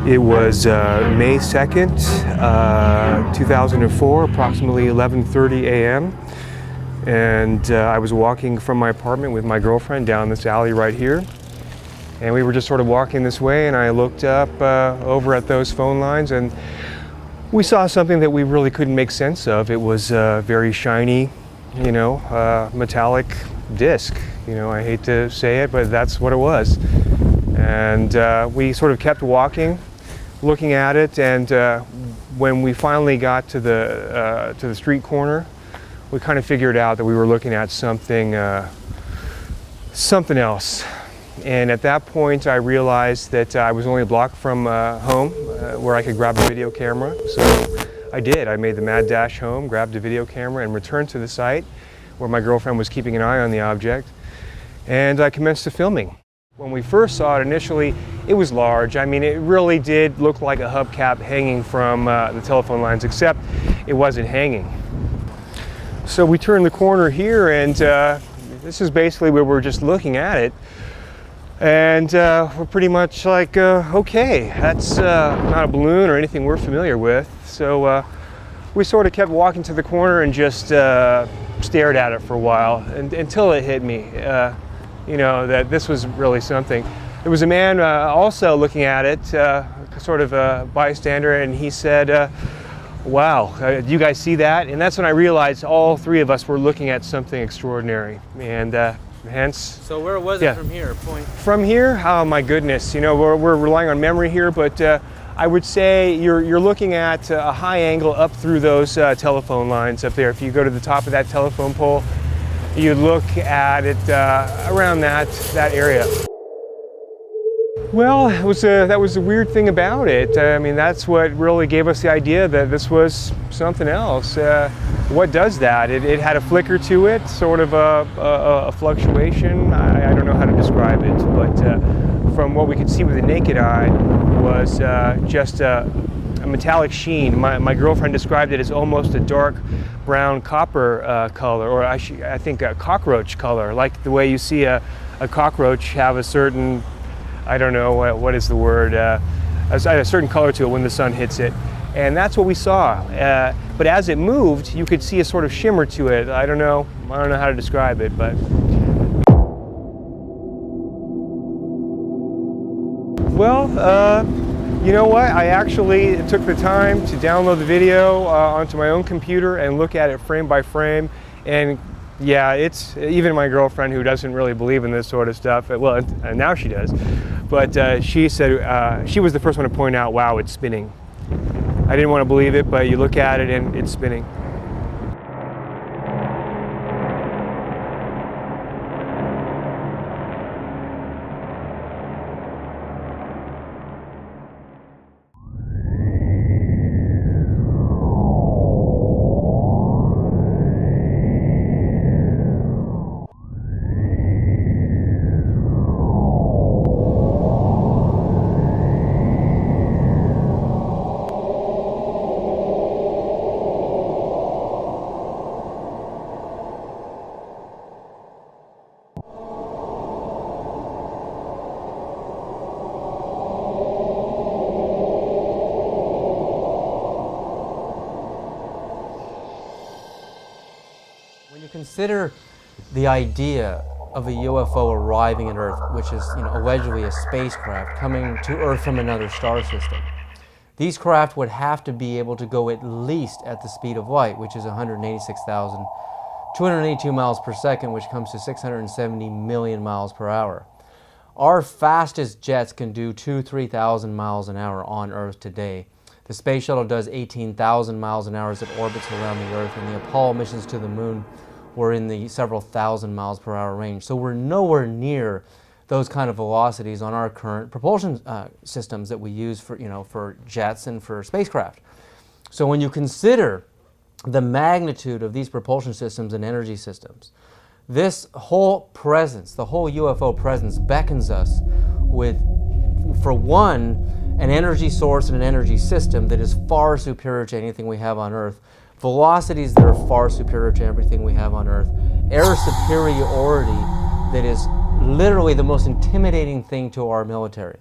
It was May 2nd, 2004, approximately 11:30 a.m. And I was walking from my apartment with my girlfriend down this alley right here. And we were just sort of walking this way, and I looked up over at those phone lines, and we saw something that we really couldn't make sense of. It was a very shiny, metallic disc. I hate to say it, but that's what it was. And we sort of kept walking, looking at it, and when we finally got to the street corner, we kind of figured out that we were looking at something else. And at that point, I realized that I was only a block from home, where I could grab a video camera. So I did. I made the mad dash home, grabbed a video camera, and returned to the site where my girlfriend was keeping an eye on the object. And I commenced the filming. When we first saw it initially, it was large. I mean, it really did look like a hubcap hanging from the telephone lines, except it wasn't hanging. So we turned the corner here, and this is basically where we're just looking at it. And we're pretty much like, okay, that's not a balloon or anything we're familiar with. So we sort of kept walking to the corner and just stared at it for a while, until it hit me. That this was really something. There was a man also looking at it, sort of a bystander, and he said, wow, do you guys see that? And that's when I realized all three of us were looking at something extraordinary, and hence... So where was it from here? Point. From here? Oh my goodness, we're relying on memory here, but I would say you're looking at a high angle up through those telephone lines up there. If you go to the top of that telephone pole, you look at it around that area. Well, that was the weird thing about it. I mean, that's what really gave us the idea that this was something else. What does that? It had a flicker to it, sort of a fluctuation. I don't know how to describe it, but from what we could see with the naked eye was just a metallic sheen. My girlfriend described it as almost a dark brown copper color, or I think a cockroach color, like the way you see a cockroach have a certain, I don't know, what is the word, a certain color to it when the sun hits it. And that's what we saw. But as it moved, you could see a sort of shimmer to it. I don't know how to describe it, but. Well, you know what? I actually took the time to download the video onto my own computer and look at it frame by frame. And yeah, it's even my girlfriend, who doesn't really believe in this sort of stuff, well, now she does, but she said she was the first one to point out, wow, it's spinning. I didn't want to believe it, but you look at it and it's spinning. Consider the idea of a UFO arriving at Earth, which is allegedly a spacecraft coming to Earth from another star system. These craft would have to be able to go at least at the speed of light, which is 186,282 miles per second, which comes to 670 million miles per hour. Our fastest jets can do 2,000 to 3,000 miles an hour on Earth today. The Space Shuttle does 18,000 miles an hour as it orbits around the Earth, and the Apollo missions to the Moon were in the several thousand miles per hour range. So we're nowhere near those kind of velocities on our current propulsion systems that we use for jets and for spacecraft. So when you consider the magnitude of these propulsion systems and energy systems, this whole presence, the whole UFO presence, beckons us with, for one, an energy source and an energy system that is far superior to anything we have on Earth, velocities that are far superior to everything we have on Earth, air superiority that is literally the most intimidating thing to our military.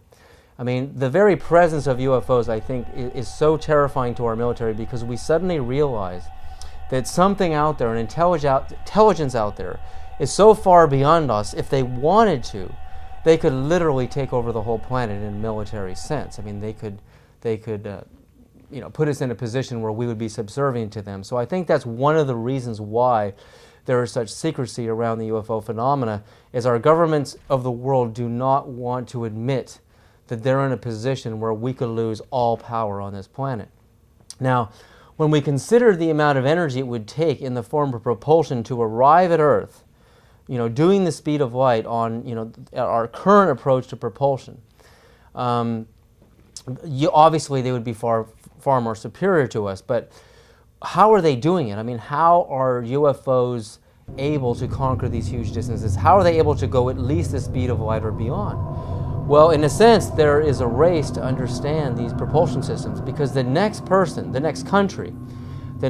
I mean, the very presence of UFOs, I think, is so terrifying to our military, because we suddenly realize that something out there, an intelligence out there, is so far beyond us. If they wanted to, they could literally take over the whole planet in a military sense. I mean, they could put us in a position where we would be subservient to them. So I think that's one of the reasons why there is such secrecy around the UFO phenomena, is our governments of the world do not want to admit that they're in a position where we could lose all power on this planet. Now, when we consider the amount of energy it would take in the form of propulsion to arrive at Earth, doing the speed of light on, our current approach to propulsion, obviously they would be far more superior to us, but how are they doing it? I mean, how are UFOs able to conquer these huge distances? How are they able to go at least the speed of light or beyond? Well, in a sense, there is a race to understand these propulsion systems, because the next person, the next country, the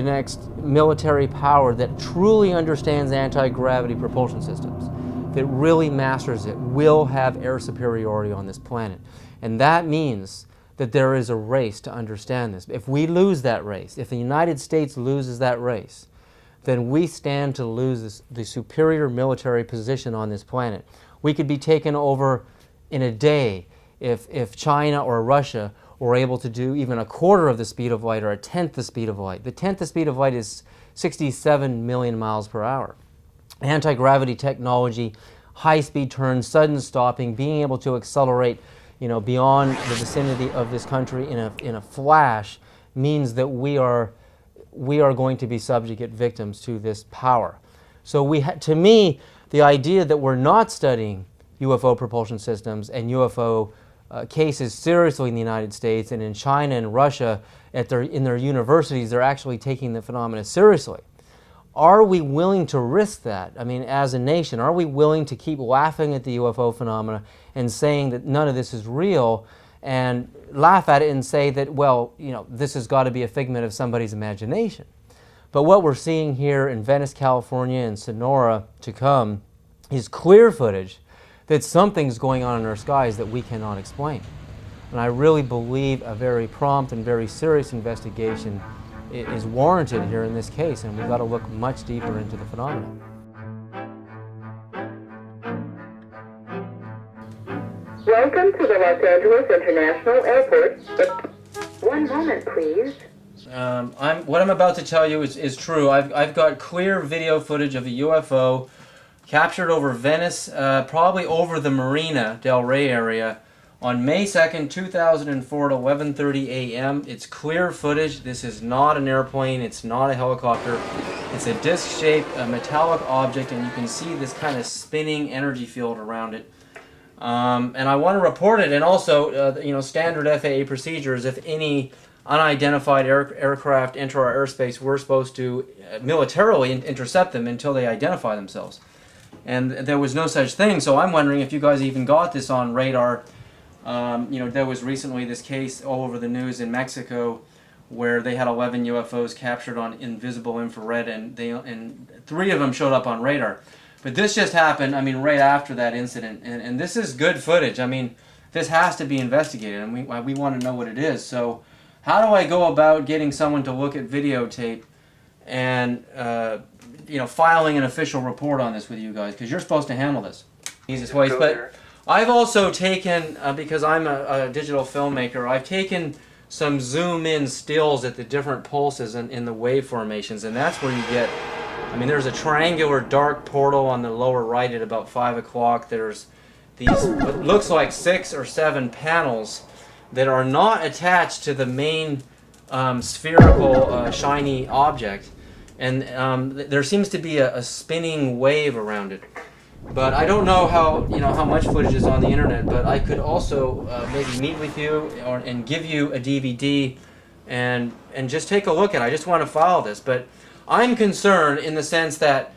next military power that truly understands anti-gravity propulsion systems, that really masters it, will have air superiority on this planet. And that means that there is a race to understand this. If we lose that race, if the United States loses that race, then we stand to lose the superior military position on this planet. We could be taken over in a day if China or Russia were able to do even a quarter of the speed of light or a tenth the speed of light. The tenth the speed of light is 67 million miles per hour. Anti-gravity technology, high-speed turns, sudden stopping, being able to accelerate beyond the vicinity of this country in a flash, means that we are going to be subjugate victims to this power. So to me, the idea that we're not studying UFO propulsion systems and UFO cases seriously in the United States, and in China and Russia in their universities, they're actually taking the phenomena seriously. Are we willing to risk that? I mean, as a nation, are we willing to keep laughing at the UFO phenomena and saying that none of this is real, and laugh at it and say that, well, this has got to be a figment of somebody's imagination? But what we're seeing here in Venice, California, and Sonora to come is clear footage that something's going on in our skies that we cannot explain. And I really believe a very prompt and very serious investigation is warranted here in this case, and we've got to look much deeper into the phenomenon. Welcome to the Los Angeles International Airport. One moment, please. What I'm about to tell you is true. I've got clear video footage of a UFO captured over Venice, probably over the Marina Del Rey area, on May 2nd, 2004 at 11:30 a.m. It's clear footage. This is not an airplane. It's not a helicopter. It's a disc-shaped metallic object, and you can see this kind of spinning energy field around it. And I want to report it, and also, standard FAA procedures. If any unidentified aircraft enter our airspace, we're supposed to militarily intercept them until they identify themselves. And there was no such thing, so I'm wondering if you guys even got this on radar. There was recently this case all over the news in Mexico where they had 11 UFOs captured on invisible infrared, and 3 of them showed up on radar. But this just happened, right after that incident, and this is good footage. This has to be investigated, and we want to know what it is. So how do I go about getting someone to look at videotape and filing an official report on this with you guys? Because you're supposed to handle this. Easiest ways, but I've also taken, because I'm a digital filmmaker, I've taken some zoom-in stills at the different pulses in the wave formations, and that's where you get, there's a triangular dark portal on the lower right at about 5 o'clock. There's these, what looks like 6 or 7 panels that are not attached to the main spherical shiny object, and there seems to be a spinning wave around it. But I don't know how much footage is on the internet, but I could also maybe meet with you and give you a DVD and just take a look at it. I just want to follow this, but I'm concerned in the sense that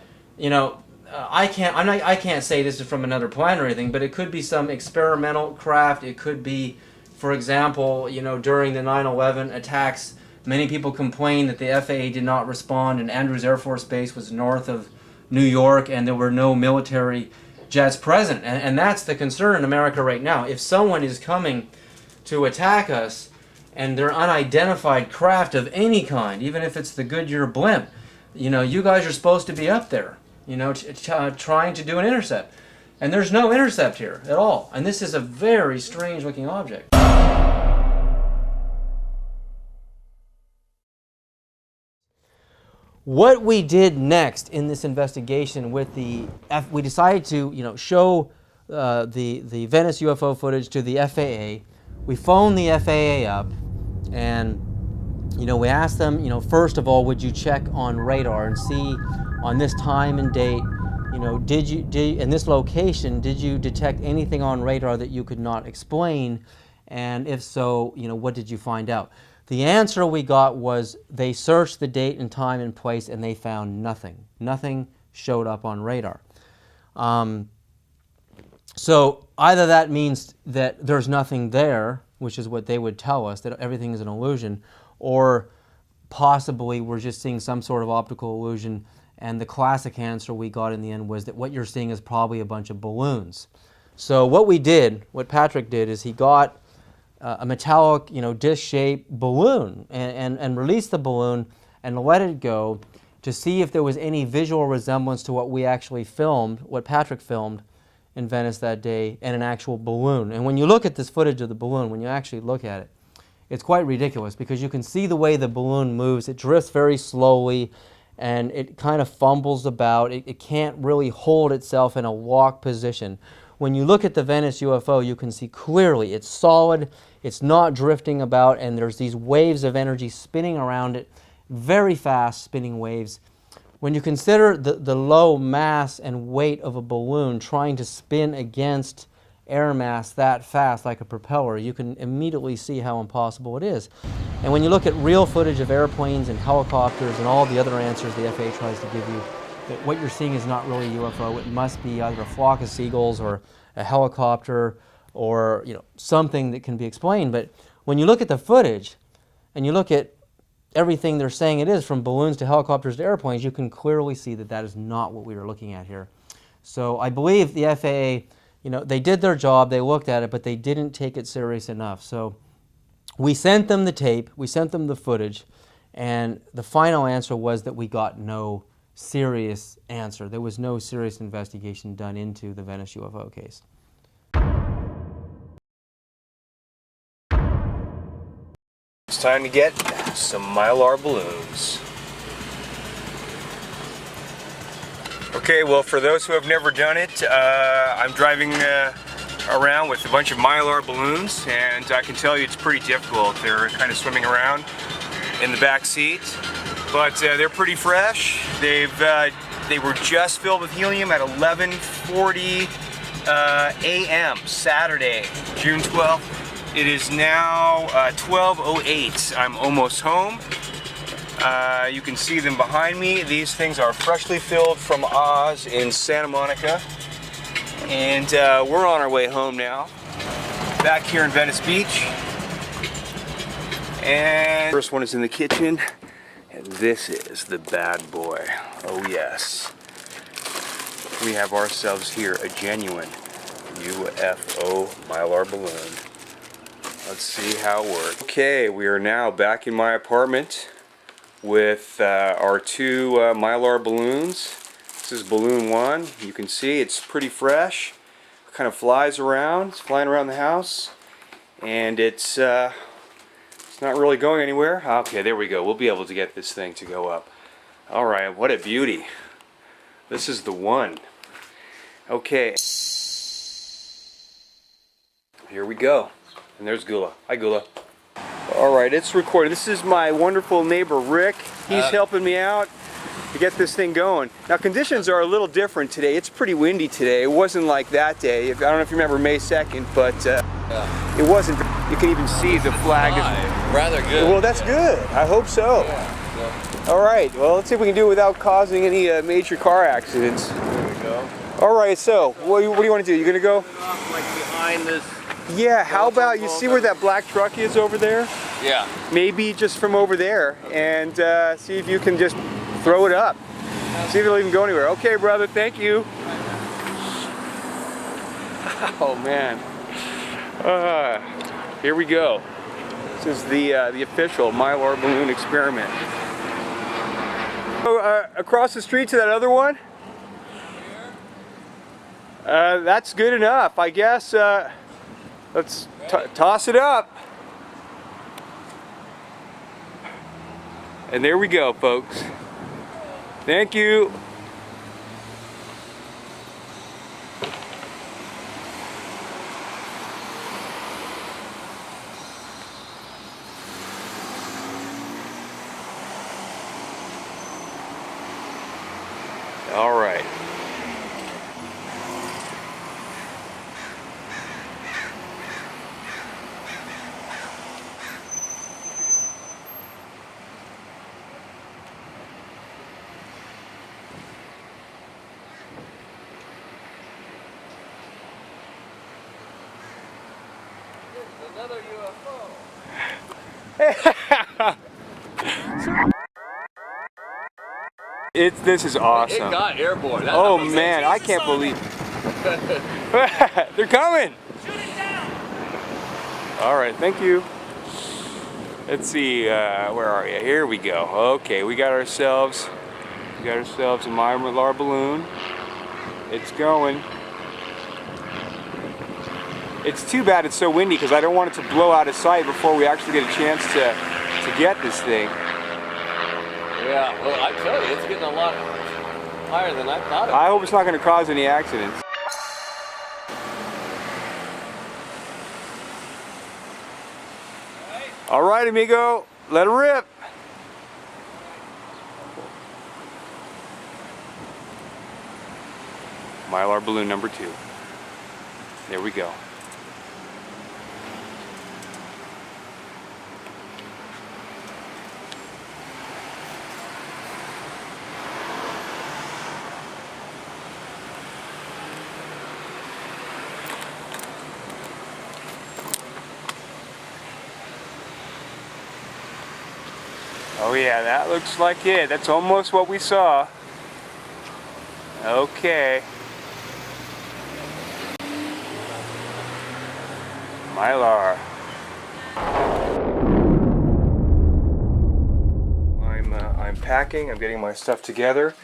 I can't say this is from another planet or anything, but it could be some experimental craft. It could be, for example, during the 9/11 attacks, many people complained that the FAA did not respond, and Andrews Air Force Base was north of New York, and there were no military jets present. And that's the concern in America right now. If someone is coming to attack us and they're unidentified craft of any kind, even if it's the Goodyear blimp, you know, you guys are supposed to be up there, you know, trying to do an intercept. And there's no intercept here at all. And this is a very strange looking object. What we did next in this investigation with we decided to, you know, show the Venice UFO footage to the FAA. We phoned the FAA up, and you know, we asked them, you know, first of all, would you check on radar and see on this time and date, you know, did in this location, did you detect anything on radar that you could not explain? And if so, you know, what did you find out? The answer we got was they searched the date and time and place and they found nothing. Nothing showed up on radar. So either that means that there's nothing there, which is what they would tell us, that everything is an illusion, or possibly we're just seeing some sort of optical illusion. And the classic answer we got in the end was that what you're seeing is probably a bunch of balloons. So what we did, what Patrick did, is he got a metallic, you know, disc-shaped balloon and released the balloon and let it go to see if there was any visual resemblance to what we actually filmed, what Patrick filmed in Venice that day, and an actual balloon. And when you look at this footage of the balloon, when you actually look at it, it's quite ridiculous because you can see the way the balloon moves. It drifts very slowly and it kind of fumbles about. It can't really hold itself in a locked position. When you look at the Venice UFO, you can see clearly it's solid, it's not drifting about, and there's these waves of energy spinning around it, very fast spinning waves. When you consider the low mass and weight of a balloon trying to spin against air mass that fast like a propeller, you can immediately see how impossible it is. And when you look at real footage of airplanes and helicopters and all the other answers the FAA tries to give you, that what you're seeing is not really a UFO. It must be either a flock of seagulls or a helicopter or, you know, something that can be explained. But when you look at the footage and you look at everything they're saying it is, from balloons to helicopters to airplanes, you can clearly see that that is not what we were looking at here. So I believe the FAA, you know, they did their job, they looked at it, but they didn't take it serious enough. So we sent them the tape, we sent them the footage, and the final answer was that we got no serious answer. There was no serious investigation done into the Venice UFO case. It's time to get some Mylar balloons. Okay, well, for those who have never done it, I'm driving around with a bunch of Mylar balloons, and I can tell you it's pretty difficult. They're kind of swimming around in the back seat, but they're pretty fresh. They were just filled with helium at 11:40 a.m. Saturday, June 12th. It is now 12:08. I'm almost home. You can see them behind me. These things are freshly filled from Oz in Santa Monica. And we're on our way home now. Back here in Venice Beach. And first one is in the kitchen. And this is the bad boy. Oh yes. We have ourselves here a genuine UFO Mylar balloon. Let's see how it works. Okay, we are now back in my apartment with our two Mylar balloons. This is balloon one. You can see it's pretty fresh. It kind of flies around. It's flying around the house, and it's not really going anywhere. Okay, there we go. We'll be able to get this thing to go up. All right, what a beauty. This is the one. Okay. Here we go. And there's Gula. Hi, Gula. Alright, it's recorded. This is my wonderful neighbor Rick. He's helping me out to get this thing going. Now, conditions are a little different today. It's pretty windy today. It wasn't like that day. I don't know if you remember May 2nd, but it wasn't. You can even see the flag. Rather good. Well, that's good. I hope so. Yeah. Alright, well, let's see if we can do it without causing any major car accidents. There we go. Alright, so, what do you want to do? You going to go? Like behind this. Yeah, how about you see where that black truck is over there? Yeah. Maybe just from over there, and see if you can just throw it up. See if it'll even go anywhere. Okay, brother, thank you. Oh man. Here we go. This is the official Mylar balloon experiment. So, across the street to that other one. That's good enough, I guess. Let's toss it up. And there we go, folks. Thank you. All right. Another UFO. This is awesome. It got airborne. Oh man, I can't believe they're coming. Shoot it down. All right, thank you. Let's see, where are you? Here we go. Okay, we got ourselves a Mylar balloon. It's going. It's too bad it's so windy because I don't want it to blow out of sight before we actually get a chance to get this thing. Yeah, well, I tell you, it's getting a lot higher than I thought it would. I hope it's not going to cause any accidents. All right, amigo, let it rip. Mylar balloon number 2. There we go. Oh yeah, that looks like it. That's almost what we saw. Okay. Mylar. I'm packing. I'm getting my stuff together.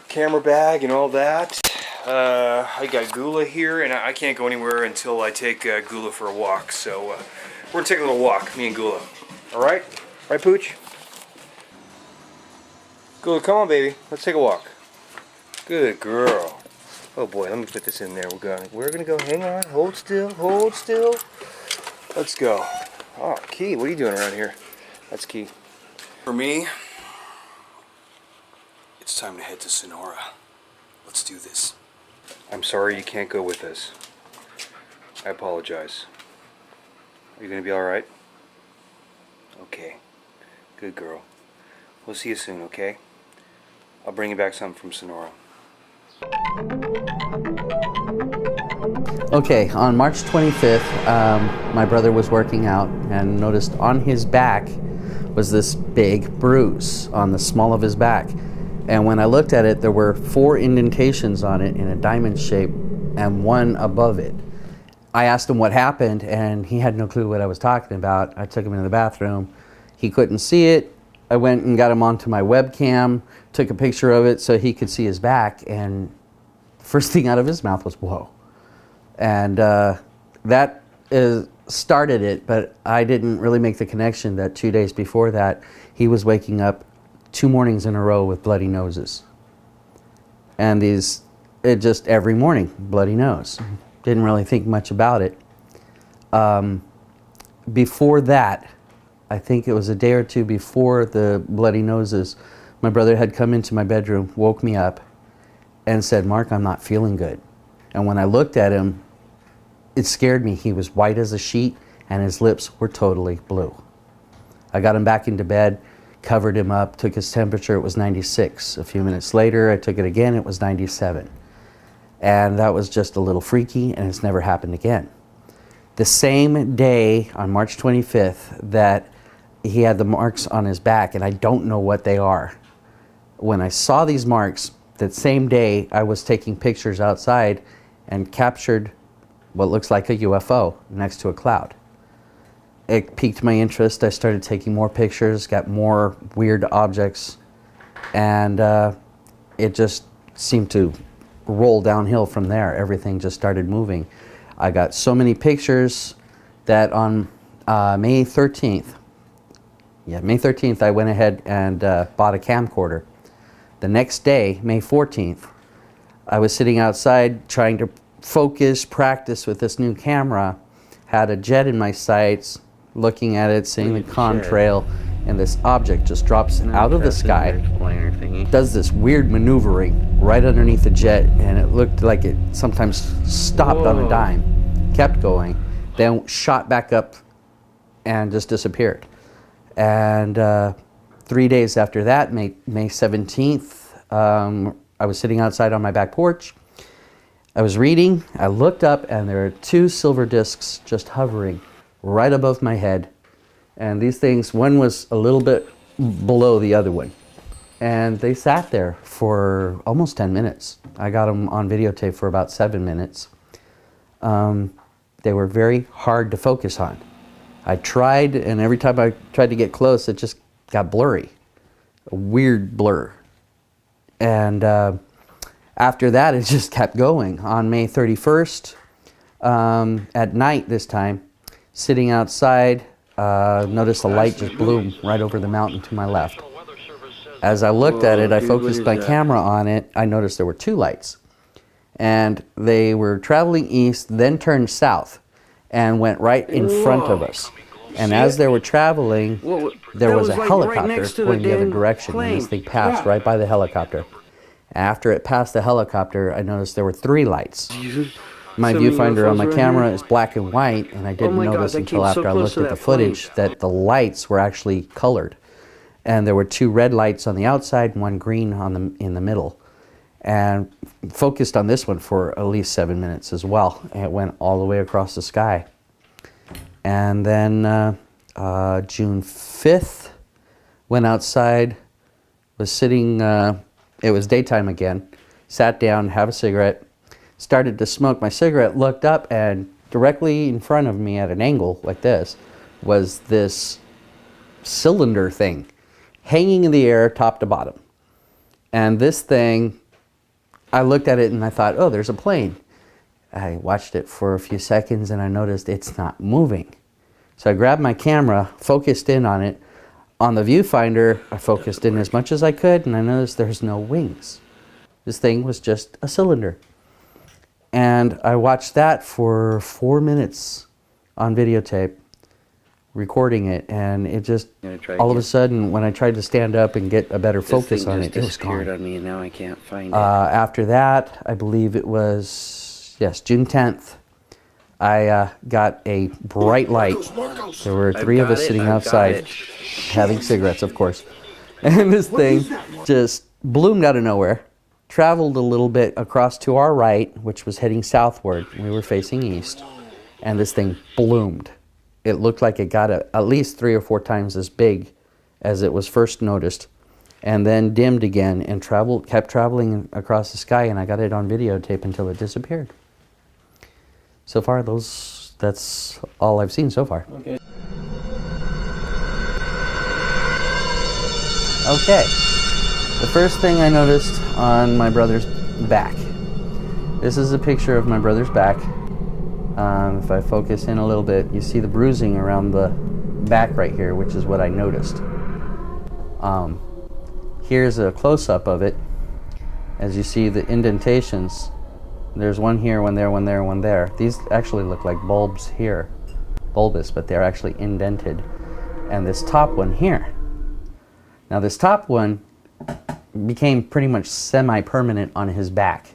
Camera bag and all that. I got Gula here, and I can't go anywhere until I take Gula for a walk. So we're gonna take a little walk, me and Gula. All right? Right, Pooch? Gula, come on, baby. Let's take a walk. Good girl. Oh boy, let me put this in there. We're gonna go. Hang on. Hold still. Hold still. Let's go. Oh, Key, what are you doing around here? That's Key. For me, it's time to head to Sonora. Let's do this. I'm sorry you can't go with us. I apologize. Are you gonna be all right? Okay. Good girl. We'll see you soon, okay? I'll bring you back something from Sonora. Okay, on March 25th, my brother was working out and noticed on his back was this big bruise on the small of his back. And when I looked at it, there were 4 indentations on it in a diamond shape and 1 above it. I asked him what happened, and he had no clue what I was talking about. I took him into the bathroom. He couldn't see it. I went and got him onto my webcam, took a picture of it so he could see his back, and the first thing out of his mouth was, whoa. And that started it, but I didn't really make the connection that 2 days before that, he was waking up 2 mornings in a row with bloody noses. And it just every morning, bloody nose. Didn't really think much about it. Before that, I think it was a day or 2 before the bloody noses, my brother had come into my bedroom, woke me up, and said, "Mark, I'm not feeling good." And when I looked at him, it scared me. He was white as a sheet, and his lips were totally blue. I got him back into bed, covered him up, took his temperature, it was 96. A few minutes later, I took it again, it was 97. And that was just a little freaky, and it's never happened again. The same day, on March 25th, that he had the marks on his back, and I don't know what they are. When I saw these marks, that same day I was taking pictures outside, and captured what looks like a UFO next to a cloud. It piqued my interest. I started taking more pictures, got more weird objects, and it just seemed to roll downhill from there. Everything just started moving. I got so many pictures that on May 13th, I went ahead and bought a camcorder. The next day, May 14th, I was sitting outside trying to focus, practice with this new camera, had a jet in my sights, looking at it, seeing the contrail, and this object just drops out of the sky, does this weird maneuvering right underneath the jet, and it looked like it sometimes stopped on a dime, kept going, then shot back up and just disappeared. And 3 days after that, May 17th, I was sitting outside on my back porch. I was reading, I looked up, and there are two silver discs just hovering right above my head. And these things, one was a little bit below the other one. And they sat there for almost 10 minutes. I got them on videotape for about 7 minutes. They were very hard to focus on. I tried, and every time I tried to get close, it just got blurry. A weird blur. And after that, it just kept going. On May 31st, at night this time, sitting outside, noticed a light just bloom right over the mountain to my left. As I looked at it, I focused my camera on it, I noticed there were two lights. And they were traveling east, then turned south, and went right in front of us. And as they were traveling, there was a helicopter going the other direction, and this thing passed right by the helicopter. After it passed the helicopter, I noticed there were three lights. My viewfinder on my camera is black and white, and I didn't notice until after I looked at the footage that the lights were actually colored. And there were two red lights on the outside and one green in the middle. And focused on this one for at least 7 minutes as well. And it went all the way across the sky. And then June 5th, went outside, was sitting, it was daytime again, sat down, have a cigarette, started to smoke my cigarette, looked up, and directly in front of me at an angle like this was this cylinder thing hanging in the air top to bottom. And this thing, I looked at it and I thought, oh, there's a plane. I watched it for a few seconds and I noticed it's not moving. So I grabbed my camera, focused in on it. On the viewfinder, I focused in as much as I could, and I noticed there's no wings. This thing was just a cylinder. And I watched that for 4 minutes on videotape, recording it, and it just, all of a sudden, when I tried to stand up and get a better focus on it, it was gone. On me and now I can't find it. After that, I believe it was, yes, June 10th, I got a bright light. There were three of us sitting outside, having cigarettes, of course. And this thing just bloomed out of nowhere, traveled a little bit across to our right, which was heading southward. We were facing east, and this thing bloomed. It looked like it got at least 3 or 4 times as big as it was first noticed, and then dimmed again and kept traveling across the sky, and I got it on videotape until it disappeared. So far, that's all I've seen so far. Okay. The first thing I noticed on my brother's back. This is a picture of my brother's back. If I focus in a little bit, you see the bruising around the back right here, which is what I noticed. Here's a close-up of it. As you see the indentations, there's one here, one there, one there, one there. These actually look like bulbs here. Bulbous, but they're actually indented. And this top one here. Now this top one became pretty much semi-permanent on his back.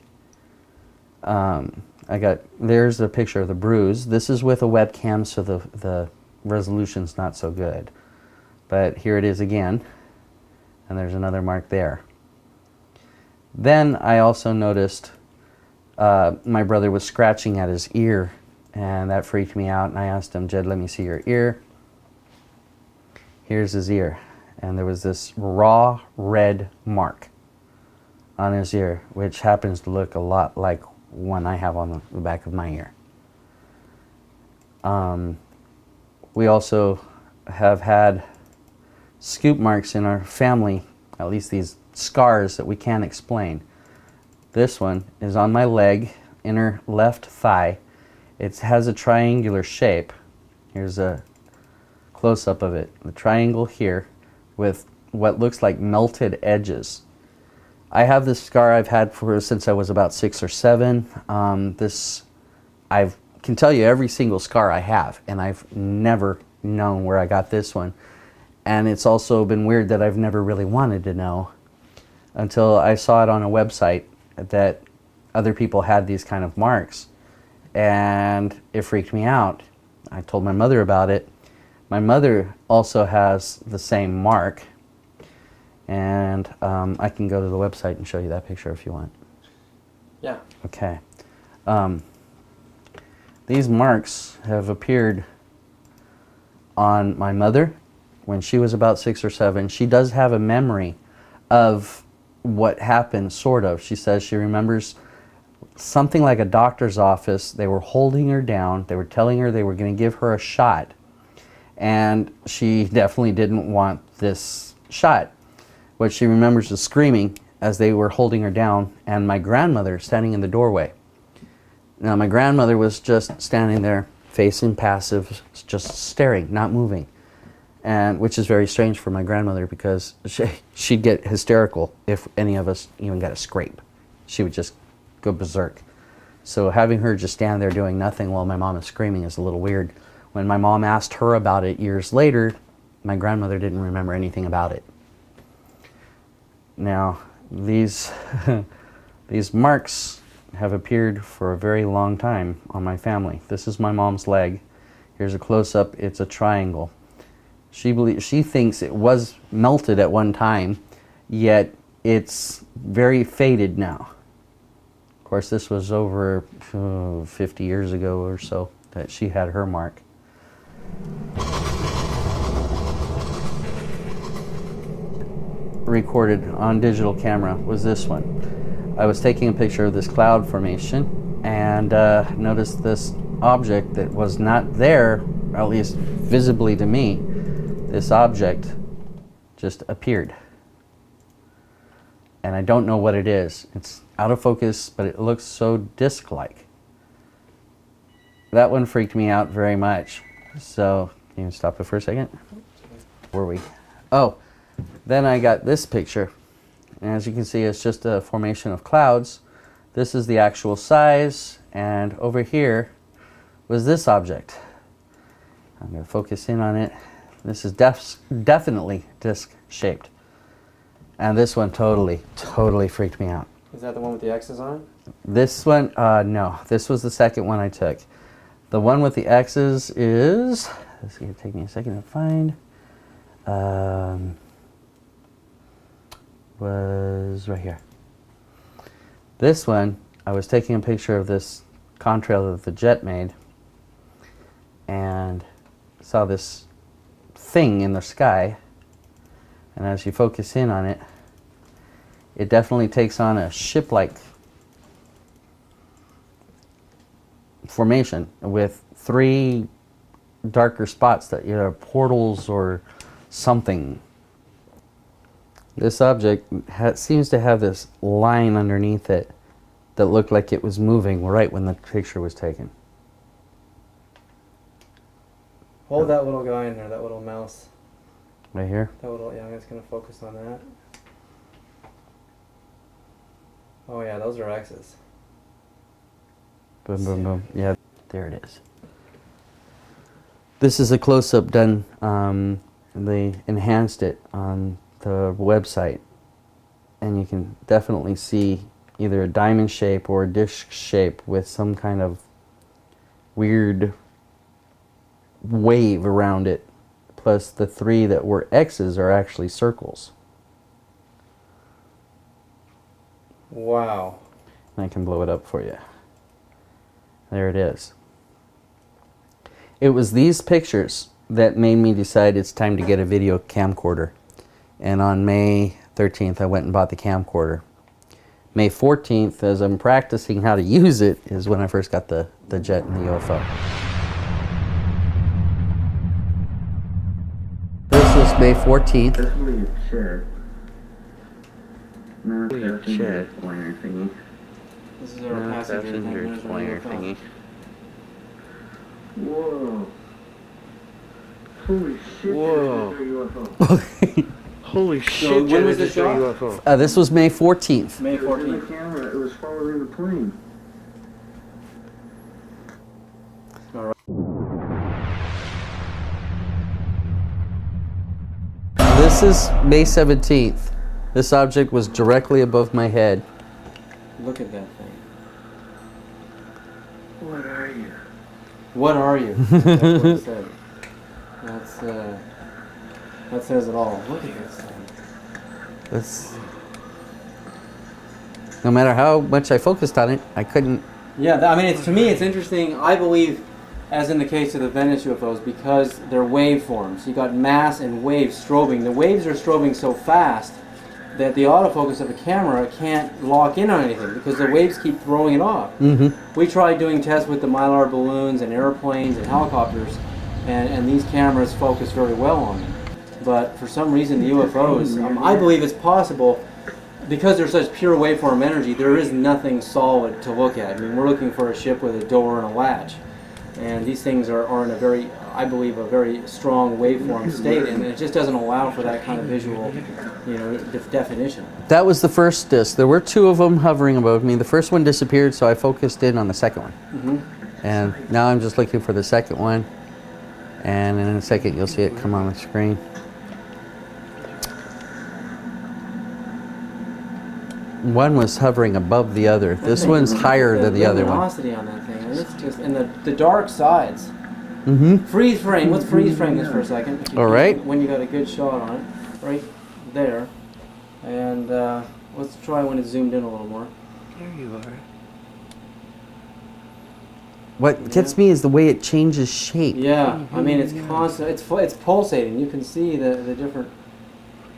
There's a picture of the bruise. This is with a webcam, so the resolution's not so good. But here it is again, and there's another mark there. Then I also noticed my brother was scratching at his ear, and that freaked me out, and I asked him, Jed, let me see your ear. Here's his ear, and there was this raw red mark on his ear, which happens to look a lot like one I have on the back of my ear. We also have had scoop marks in our family, at least these scars that we can't explain. This one is on my leg, inner left thigh. It has a triangular shape. Here's a close-up of it. The triangle here with what looks like melted edges. I have this scar I've had since I was about 6 or 7. I can tell you every single scar I have, and I've never known where I got this one. And it's also been weird that I've never really wanted to know until I saw it on a website that other people had these kind of marks, and it freaked me out. I told my mother about it. My mother also has the same mark, and I can go to the website and show you that picture if you want. Yeah. Okay. These marks have appeared on my mother when she was about 6 or 7. She does have a memory of what happened, sort of. She says she remembers something like a doctor's office. They were holding her down. They were telling her they were going to give her a shot. And she definitely didn't want this shot. What she remembers is screaming as they were holding her down, and my grandmother standing in the doorway. Now, my grandmother was just standing there, face impassive, just staring, not moving. And which is very strange for my grandmother, because she'd get hysterical if any of us even got a scrape. She would just go berserk. So having her just stand there doing nothing while my mom is screaming is a little weird. When my mom asked her about it years later, my grandmother didn't remember anything about it. Now, these marks have appeared for a very long time on my family. This is my mom's leg. Here's a close-up. It's a triangle. She thinks it was melted at one time, yet it's very faded now. Of course, this was over 50 years ago or so that she had her mark. Recorded on digital camera was this one. I was taking a picture of this cloud formation and noticed this object that was not there, at least visibly to me. This object just appeared. And I don't know what it is. It's out of focus, but it looks so disc-like. That one freaked me out very much. So, can you stop it for a second? Where were we? Oh, then I got this picture. And as you can see, it's just a formation of clouds. This is the actual size, and over here was this object. I'm going to focus in on it. This is definitely disc-shaped. And this one totally freaked me out. Is that the one with the X's on it? This one, no. This was the second one I took. The one with the X's is, this is going to take me a second to find, was right here. This one, I was taking a picture of this contrail that the jet made and saw this thing in the sky, and as you focus in on it, it definitely takes on a ship-like formation with 3 darker spots that are portals or something. This object seems to have this line underneath it that looked like it was moving right when the picture was taken. Hold that little guy in there, that little mouse. Right here? That little, yeah, I'm just going to focus on that. Oh yeah, those are X's. Boom, boom, boom. Yeah, there it is. This is a close-up done. They enhanced it on the website, and you can definitely see either a diamond shape or a disc shape with some kind of weird wave around it. Plus the 3 that were X's are actually circles. Wow. And I can blow it up for you. There it is. It was these pictures that made me decide it's time to get a video camcorder. And on May 13th, I went and bought the camcorder. May 14th, as I'm practicing how to use it, is when I first got the jet and the UFO. This was May 14th. This will be a shed. Not passenger flyer thingy. This is our passenger flyer thingy. Whoa. Holy shit, Whoa. there's a UFO. Holy So shit, when was this the shot? UFO. This was May 14th. May It was in the 14th. camera, it was following the plane. This is May 17th. This object was directly above my head. Look at that thing. What are you? What are you? That's what it said. That says it all. Look at this thing. That's, no matter how much I focused on it, I couldn't. Yeah, I mean, to me, it's interesting. I believe, as in the case of the Venice UFOs, because they're waveforms. You got mass and wave strobing. The waves are strobing so fast that the autofocus of a camera can't lock in on anything because the waves keep throwing it off. We tried doing tests with the Mylar balloons and airplanes and helicopters, and these cameras focus very well on them. But for some reason, the UFOs, I believe it's possible, because they're such pure waveform energy, there is nothing solid to look at. I mean, we're looking for a ship with a door and a latch. And these things are in a very, I believe, a very strong waveform state, and it just doesn't allow for that kind of visual, definition. That was the first disc. There were two of them hovering above me. The first one disappeared, so I focused in on the second one. And now I'm just looking for the second one. And in a second, you'll see it come on the screen. One was hovering above the other. This one's higher than the other one. Luminosity on that thing. It's just, and the dark sides. Freeze frame. Let's freeze frame this for a second. All right. When you got a good shot on it, right there, and let's try when it's zoomed in a little more. There you are. What gets me is the way it changes shape. Yeah, I mean it's constant. It's pulsating. You can see the different.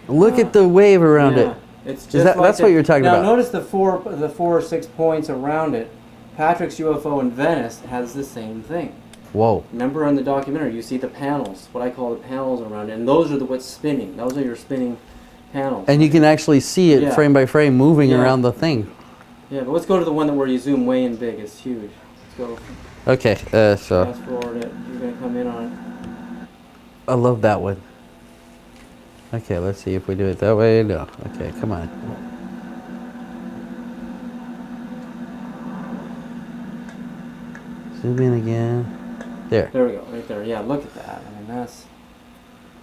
Look at the wave around it. It's just that's what you're talking about? Now notice the four or 6 points around it. Patrick's UFO in Venice has the same thing. Whoa. Remember in the documentary, you see the panels, what I call the panels around it, and those are what's spinning. Those are your spinning panels. And you can actually see it frame by frame moving around the thing. Yeah, but let's go to the one where you zoom way in big. It's huge. Let's go. Okay, so Fast forward it. You're going to come in on it. I love that one. Okay, let's see if we do it that way. No. Okay, come on. Zoom in again. There. There we go, right there. Yeah, look at that. I mean, that's...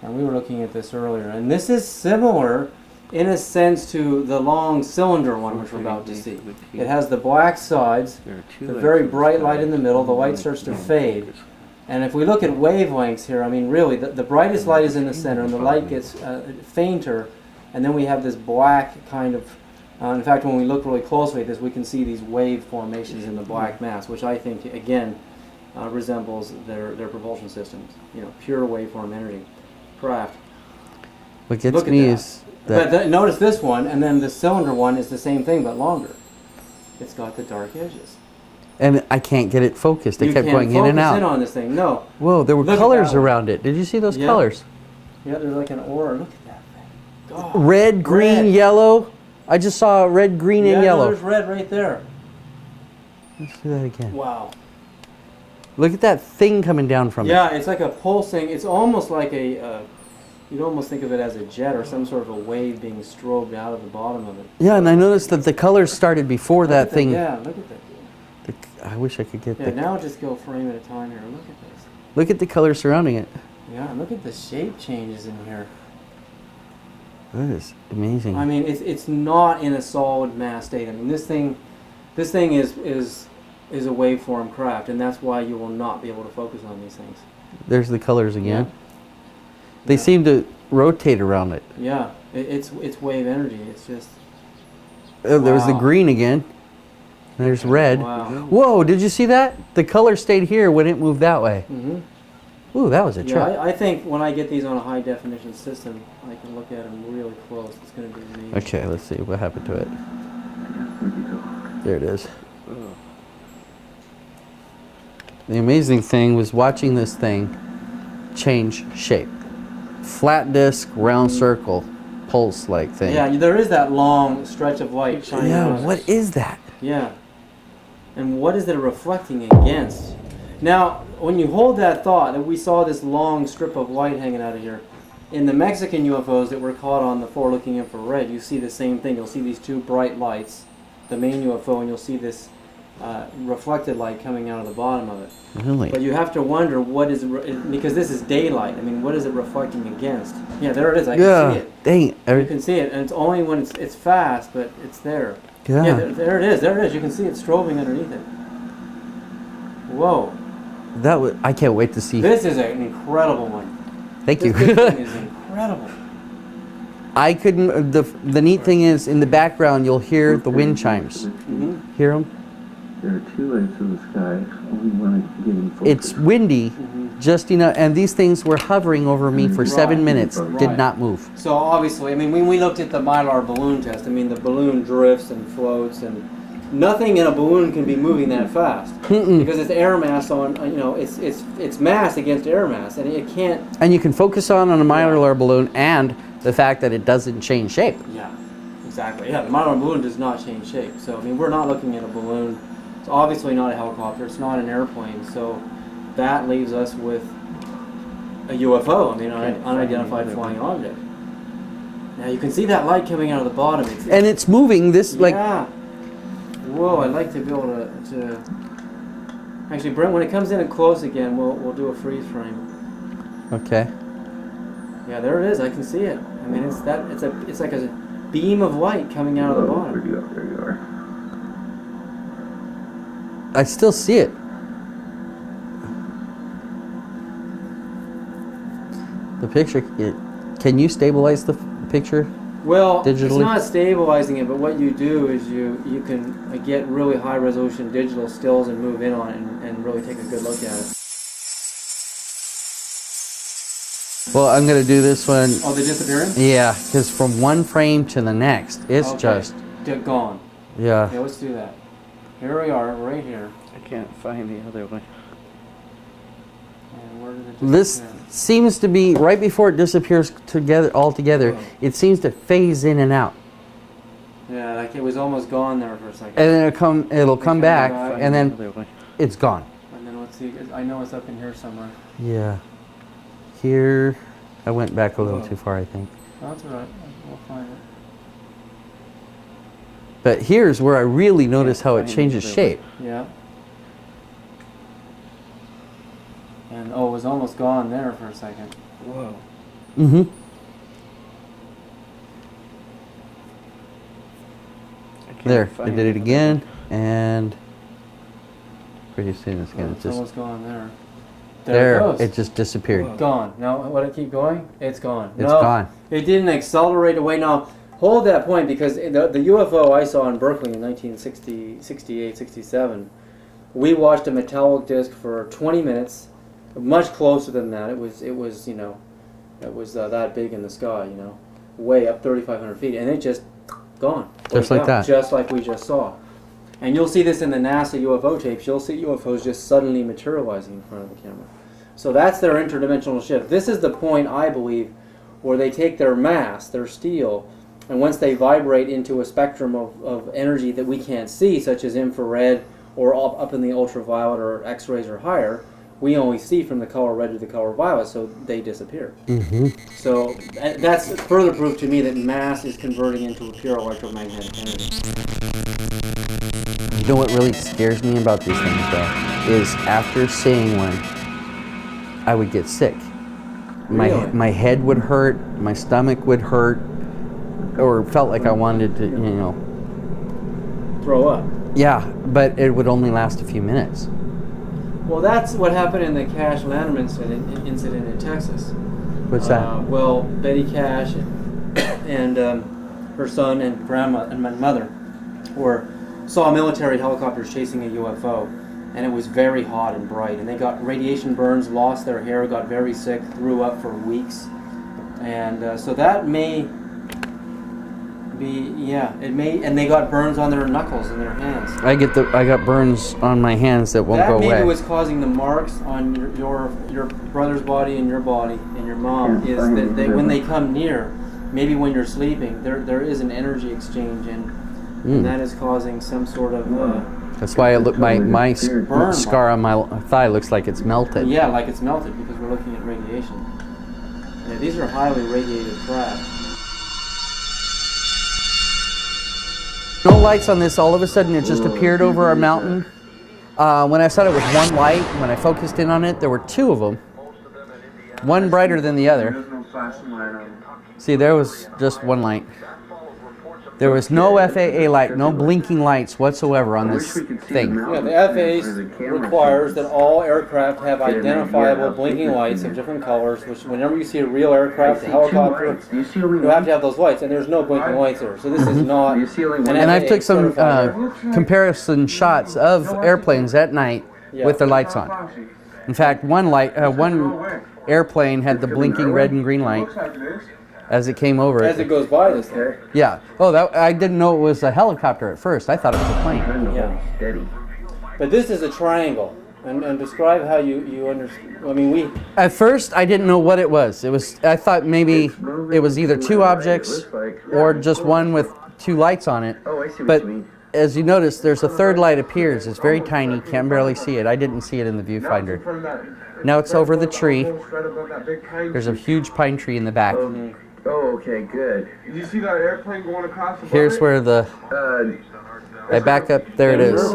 And we were looking at this earlier. And this is similar, in a sense, to the long cylinder one, which we're about to see. It has the black sides, the very bright light in the middle. The light starts to fade. And if we look at wavelengths here, I mean, really, the brightest light is in the center, and the light gets fainter. And then we have this black kind of... in fact, when we look really closely at this, we can see these wave formations in the black mass, which I think, again, resembles their propulsion systems. You know, pure waveform energy. Craft. What gets me is that... But notice this one, and then the cylinder one is the same thing, but longer. It's got the dark edges. And I can't get it focused. It kept going in and out. You can't focus in on this thing, no. Whoa, there were colors around it. Did you see those colors? Yeah, there's like an aura. Look at that thing. God. Red, green, yellow. I just saw red, green, and yellow. Yeah, there's red right there. Let's do that again. Wow. Look at that thing coming down from it. Yeah, it's like a pulsing. It's almost like a... you'd almost think of it as a jet or some sort of a wave being strobed out of the bottom of it. Yeah, and I noticed that the colors started before that thing. Yeah, look at that. I wish I could get the... now just go frame at a time here. Look at this. Look at the colors surrounding it. Yeah, look at the shape changes in here. That is amazing. I mean, it's not in a solid mass state. I mean, this thing is a waveform craft, and that's why you will not be able to focus on these things. There's the colors again. Yeah. They seem to rotate around it. Yeah, it's wave energy. It's just... Oh, there was the green again. There's red. Wow. Whoa, did you see that? The color stayed here when it moved that way. Ooh, that was a trip. I think when I get these on a high definition system, I can look at them really close. It's going to be amazing. Okay, let's see what happened to it. There it is. The amazing thing was watching this thing change shape. Flat disc, round circle, pulse-like thing. Yeah, there is that long stretch of light shining Yeah, on it. what is that? Yeah. And what is it reflecting against? Now, when you hold that thought, that we saw this long strip of light hanging out of here, in the Mexican UFOs that were caught on the forward-looking infrared, you see the same thing. You'll see these two bright lights, the main UFO, and you'll see this reflected light coming out of the bottom of it. Really? But you have to wonder what is, because this is daylight. I mean, what is it reflecting against? Yeah, there it is. I can see it. Dang You it. can see it, and it's only when it's fast, but it's there. Yeah. Yeah, there it is. There it is. You can see it strobing underneath it. Whoa. That was, I can't wait to see. This is an incredible one. Thank you. This thing is incredible. I couldn't, the neat thing is in the background you'll hear the wind chimes. Mm-hmm. Hear them? There are two lights in the sky. Only one is getting focused. It's windy, just enough, and these things were hovering over me for 7 Right. minutes, Right. did not move. So obviously, I mean, when we looked at the Mylar balloon test, I mean, the balloon drifts and floats, and nothing in a balloon can be moving that fast because it's air mass on, you know, it's mass against air mass, and it can't. And you can focus on a Mylar balloon and the fact that it doesn't change shape. Yeah, exactly. Yeah, the Mylar balloon does not change shape. So I mean, we're not looking at a balloon. It's obviously not a helicopter. It's not an airplane. So that leaves us with a UFO. I mean, an unidentified flying object. Now you can see that light coming out of the bottom. And it's moving this like. Yeah. Whoa! I'd like to be able to. Actually, Brent, when it comes in and close again, we'll do a freeze frame. Okay. Yeah, there it is. I can see it. I mean, it's like a beam of light coming out of the There bottom. you are. There you are. I still see it. The picture. Can you stabilize the picture? Well, it's Digitally? not stabilizing it, but what you do is you can get really high resolution digital stills and move in on it and really take a good look at it. Well, I'm going to do this one. Oh, they're disappearing? Yeah, because from one frame to the next, it's Okay. just. Gone. Yeah. Okay, let's do that. Here we are, right here. I can't find the other one. And where did it This disappear? seems to be right before it disappears together altogether. Oh. It seems to phase in and out, Yeah, like it was almost gone there for a second. and then it'll come come back, back. and then Other one. it's gone. And then let's see. I know it's up in here somewhere. Yeah. Here, I went back a little Oh. too far, I think. No, that's all right. We'll find it. But here's where I really notice how it changes shape. Yeah. And oh, it was almost gone there for a second. Whoa. Mm-hmm. There, I did it again, and pretty soon it's gonna It's just almost gone there. there. it goes. It just disappeared. Gone. Now, let it keep going? It's gone. It's No, gone. It didn't accelerate away. Now, hold that point because the UFO I saw in Berkeley in 1960, 68, 67, we watched a metallic disc for 20 minutes, much closer than that. It was you know, it was that big in the sky, you know, way up 3,500 feet, and it just gone. Just like that. Just like we just saw. And you'll see this in the NASA UFO tapes. You'll see UFOs just suddenly materializing in front of the camera. So that's their interdimensional shift. This is the point, I believe, where they take their mass, their steel, and once they vibrate into a spectrum of energy that we can't see, such as infrared or up in the ultraviolet or X-rays or higher, we only see from the color red to the color violet, so they disappear. Mm-hmm. So that's further proof to me that mass is converting into a pure electromagnetic energy. You know what really scares me about these things, though, is after seeing one, I would get sick. Really? My head would hurt, my stomach would hurt, or felt like I wanted to, you know. Throw up. Yeah, but it would only last a few minutes. Well, that's what happened in the Cash Lanham incident in Texas. What's that? Well, Betty Cash and her son and grandma and my mother saw military helicopters chasing a UFO, and it was very hot and bright, and they got radiation burns, lost their hair, got very sick, threw up for weeks, and so that may It may, and they got burns on their knuckles and their hands. I got burns on my hands that won't go away. That maybe was causing the marks on your brother's body and your body and your mom. Is that when they come near, maybe when you're sleeping, there is an energy exchange, and that is causing some sort of. That's why it look my scar on my thigh looks like it's melted. Yeah, like it's melted because we're looking at radiation. Yeah, these are highly radiated craft. No lights on this. All of a sudden, it just appeared over our mountain. When I thought it was one light, when I focused in on it, there were two of them. One brighter than the other. See, there was just one light. There was no FAA light, no blinking lights whatsoever on this thing. Yeah, the FAA requires that all aircraft have identifiable blinking lights of different colors, which whenever you see a real aircraft, a helicopter, you have to have those lights, and there's no blinking lights there. So this is not an And I've FAA took some certified comparison shots of airplanes at night with their lights on. In fact, one airplane had the blinking red and green light as it came over. as it goes by this thing. Yeah. Oh, I didn't know it was a helicopter at first. I thought it was a plane. Yeah. But this is a triangle. And describe how you understand. I mean, At first, I didn't know what it was. I thought maybe it was either two objects or just one with two lights on it. But as you notice, there's a third light appears. It's very tiny. Can't barely see it. I didn't see it in the viewfinder. Now it's over the tree. There's a huge pine tree in the back. Oh, okay, good. Did you see that airplane going across the Here's where I back up. There it is.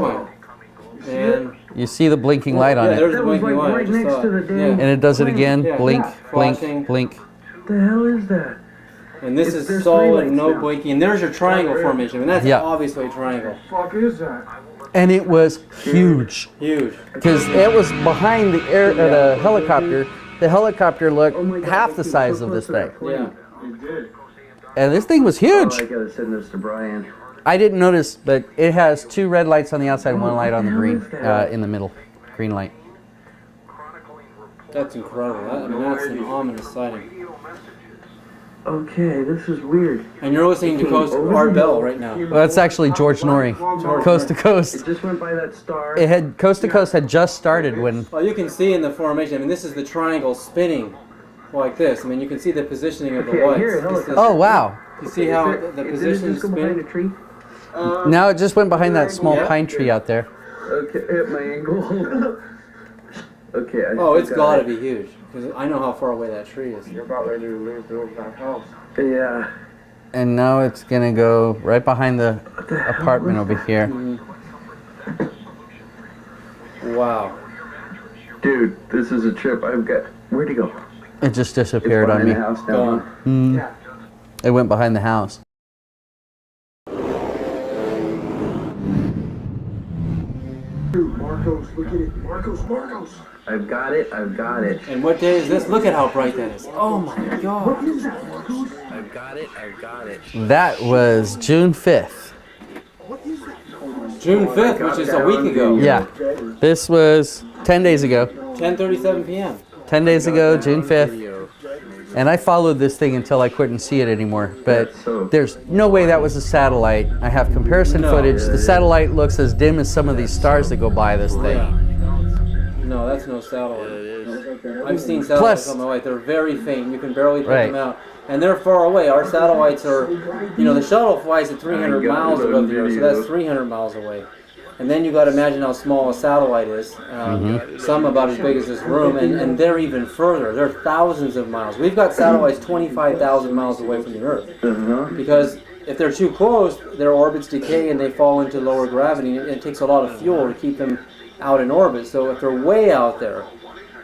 and You see the blinking light on there's it. the blinking light. Right next to the damn. And it does it again. Yeah. Blink, Flashing. blink, blink. What the hell is that? And this There's is solid, three no lights now. blinking. And there's your triangle formation. And that's Yeah. obviously a triangle. fuck is that? And it was huge. Huge. Because it was behind the helicopter. The helicopter looked half the size of this thing. Yeah. It did. And this thing was Oh, huge. I gotta send this to Brian. I didn't notice, but it has two red lights on the outside, one light on the green, in the middle. Green light. That's incredible. I mean, that's an ominous sighting. Okay, this is weird. And you're listening to Art Bell right now. Well, that's actually George Norrie, Coast to It Coast. just went by that star. Coast to Coast had just started when. Well, you can see in the formation. I mean, this is the triangle spinning like this. I mean, you can see the positioning of the Okay, I lights. hear a This is- helicopter. Oh wow! You see how the Did it positions just go behind a spin? tree? Now it just went behind that small Yeah. pine tree out there. Okay, at my angle. Okay. Oh, it's got to be huge. Because I know how far away that tree is. You're about ready to leave over that house. Yeah. And now it's gonna go right behind the apartment over here. Wow. Dude, this is a trip. Where'd he go? It just disappeared on Behind me. the house Gone. down. It went behind the house. Dude, Marcos, look at it. Marcos. I've got it. And what day is this? Look at how bright that is. Oh my God. I've got it. That was June 5th. June 5th, which is a week ago. Yeah. This was 10 days ago. 10:37 p.m. 10 days ago, June 5th. And I followed this thing until I couldn't see it anymore. But there's no way that was a satellite. I have comparison footage. The satellite looks as dim as some of these stars that go by this thing. No, that's no satellite. I've seen satellites on my way. They're very faint. You can barely pick them out. And they're far away. Our satellites are, the shuttle flies at 300 miles above the Earth, so that's 300 miles away. And then you got to imagine how small a satellite is. Some about as big as this room, and they're even further. They're thousands of miles. We've got satellites 25,000 miles away from the Earth. Because if they're too close, their orbits decay and they fall into lower gravity. And it takes a lot of fuel to keep them out in orbit. So if they're way out there,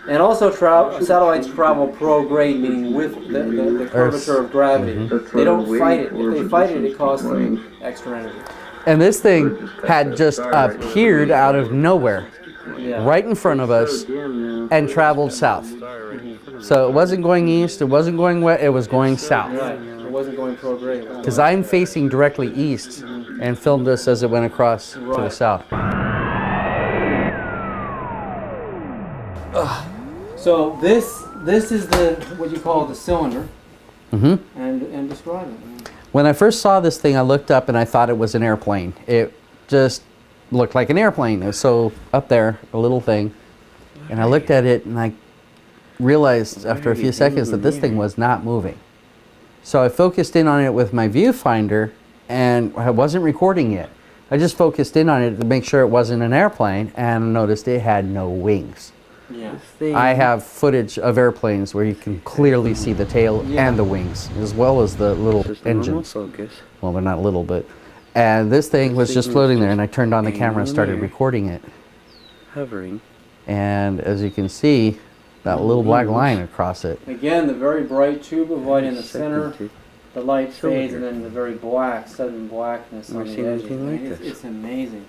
and also satellites travel prograde, meaning with the curvature of gravity. They don't fight it. If they fight it, it costs them extra energy. And this thing had just appeared out of nowhere, right in front of us, and traveled south. So it wasn't going east, it wasn't going west, it was going south. Right. It wasn't going prograde. Because I'm facing directly east and filmed us as it went across to the south. So this is what you call the cylinder, and describe it. When I first saw this thing, I looked up and I thought it was an airplane. It just looked like an airplane. It was so up there, a little thing. And I looked at it and I realized after a few seconds that this thing was not moving. So I focused in on it with my viewfinder and I wasn't recording it. I just focused in on it to make sure it wasn't an airplane and noticed it had no wings. Yeah. I have footage of airplanes where you can clearly see the tail and the wings, as well as the little engines. Focus. Well, they're not little, but... And this thing was just floating there, and I turned on the camera and started recording it. Hovering. And as you can see, that little black line across it. Again, the very bright tube of light in the center, the light fades, and then the very black, sudden blackness on the edges. It's amazing.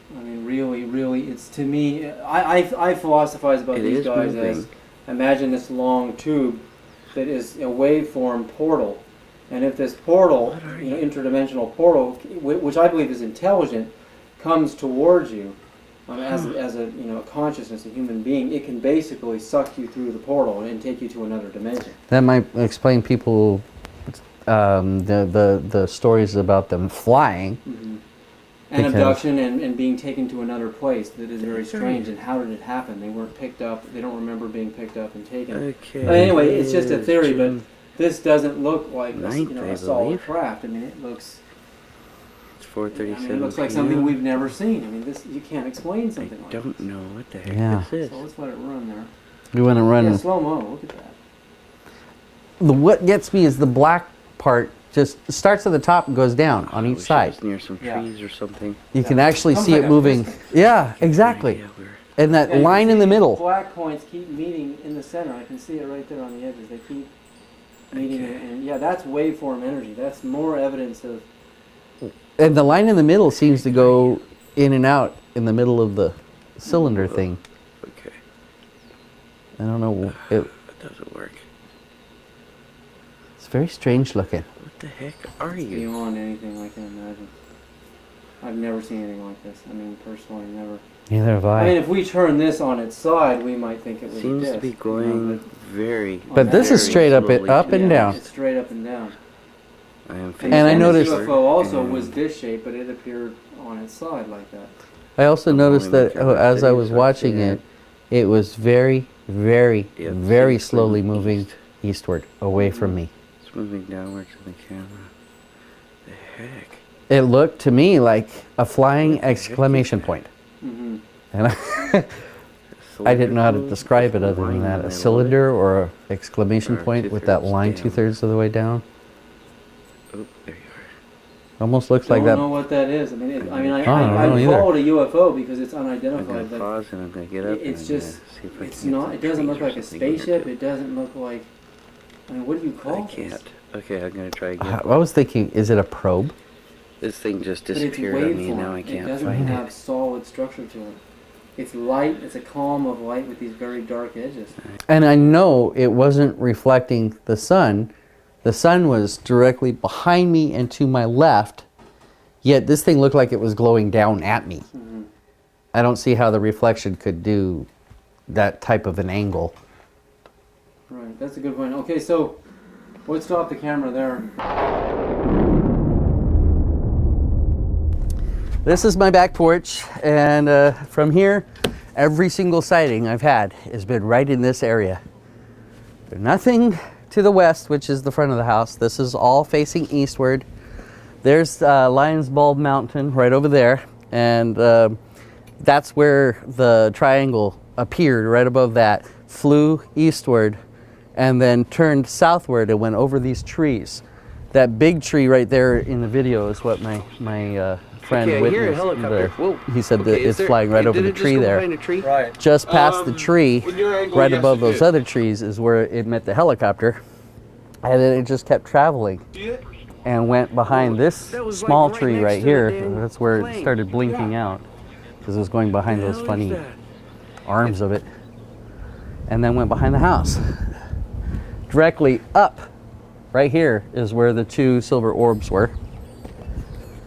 I mean, really, it's, to me, I philosophize about these guys as, imagine this long tube that is a waveform portal, and if this portal, interdimensional portal, which I believe is intelligent, comes towards you, as a consciousness, a human being, it can basically suck you through the portal and take you to another dimension. That might explain people the stories about them flying. Mm-hmm. And abduction and being taken to another place. That is very strange. And how did it happen? They weren't picked up. They don't remember being picked up and taken. Okay. But anyway, it's just a theory, but this doesn't look like a solid craft. I mean, it looks... It's 4:37. I mean, it looks like something we've never seen. I mean, this, you can't explain something like this. I don't know what the heck this is. So let's let it run there. You want to run... Yeah, slow-mo. Look at that. What gets me is the black part just starts at the top and goes down on each side. Near some trees or something. You can actually see it moving. Yeah, exactly. And that line in the middle. Black points keep meeting in the center. I can see it right there on the edges. They keep meeting, and yeah, that's waveform energy. That's more evidence of... And the line in the middle seems to go in and out in the middle of the cylinder thing. Okay. I don't know. It doesn't work. It's very strange looking. What the heck are you? Beyond anything I can imagine. I've never seen anything like this. I mean, personally, never. Neither have I. I mean, if we turn this on its side, we might think it was Seems a disc. to be going very... But this is straight up and down. It's straight up and down. And I noticed... The UFO also was disc shaped, but it appeared on its side like that. I also noticed that as I was watching it, it was very, very slowly moving eastward, away from me. It's moving downward to the camera. The heck? It looked to me like a flying exclamation point. Mm-hmm. And I didn't know how to describe it other than that. A cylinder or an exclamation point with that line 2/3 of the way down. Oh, there you are. Almost looks like that. I don't know what that is. I mean, I call it a UFO because it's unidentified. I'm gonna pause and I'm gonna get up. It's just, it's not. It doesn't look like a spaceship. It doesn't look like. I mean, what do you call it? I can't. Okay, I'm gonna try again. I was thinking, is it a probe? This thing just But it's disappeared on me and now I waveform. can't It doesn't find have it. solid structure to it. It's light. It's a column of light with these very dark edges. And I know it wasn't reflecting the sun. The sun was directly behind me and to my left, yet this thing looked like it was glowing down at me. Mm-hmm. I don't see how the reflection could do that type of an angle. Right. That's a good point. Okay, so let's stop the camera there. This is my back porch, and from here, every single sighting I've had has been right in this area. There's nothing to the west, which is the front of the house. This is all facing eastward. There's Lion's Bulb Mountain right over there, and that's where the triangle appeared right above that, flew eastward, and then turned southward and went over these trees. That big tree right there in the video is what my friend witnessed. He said that it's flying right over the tree there. Right. Just past the tree, right above those other trees, is where it met the helicopter. And then it just kept traveling and went behind this small tree right here. That's where it started blinking out, because it was going behind those funny arms of it. And then went behind the house. Directly up, right here, is where the two silver orbs were.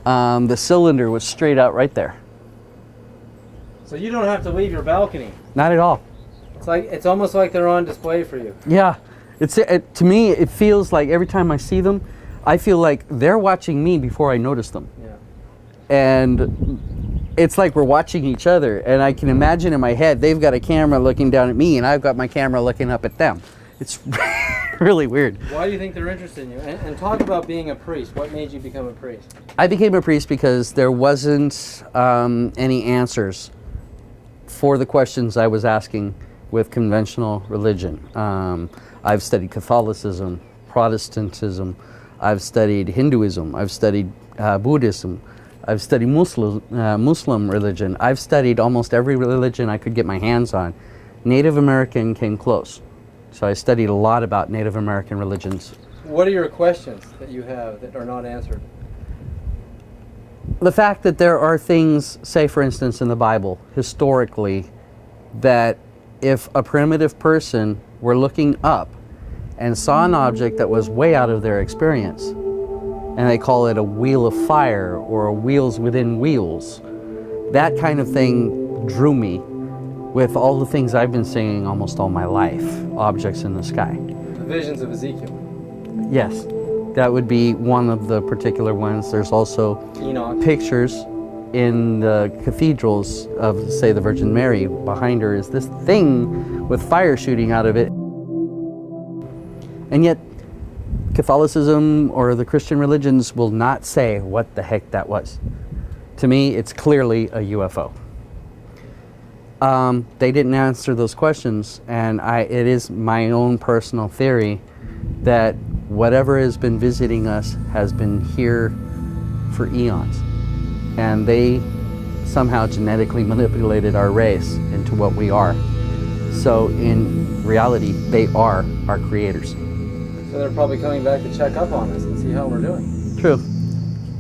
The cylinder was straight out right there. So you don't have to leave your balcony. Not at all. It's almost like they're on display for you. Yeah, To me, it feels like every time I see them, I feel like they're watching me before I notice them. Yeah. And it's like we're watching each other. And I can imagine in my head, they've got a camera looking down at me, and I've got my camera looking up at them. It's really weird. Why do you think they're interested in you? And talk about being a priest. What made you become a priest? I became a priest because there wasn't any answers for the questions I was asking with conventional religion. I've studied Catholicism, Protestantism, I've studied Hinduism, I've studied Buddhism, I've studied Muslim religion, I've studied almost every religion I could get my hands on. Native American came close. So I studied a lot about Native American religions. What are your questions that you have that are not answered? The fact that there are things, say for instance in the Bible, historically, that if a primitive person were looking up and saw an object that was way out of their experience, and they call it a wheel of fire or wheels within wheels, that kind of thing drew me with all the things I've been seeing almost all my life, objects in the sky. The visions of Ezekiel. Yes, that would be one of the particular ones. There's also Enoch. pictures in the cathedrals of, say, the Virgin Mary. Behind her is this thing with fire shooting out of it. And yet, Catholicism or the Christian religions will not say what the heck that was. To me, it's clearly a UFO. They didn't answer those questions, and it is my own personal theory that whatever has been visiting us has been here for eons. And they somehow genetically manipulated our race into what we are. So in reality, they are our creators. So they're probably coming back to check up on us and see how we're doing. True.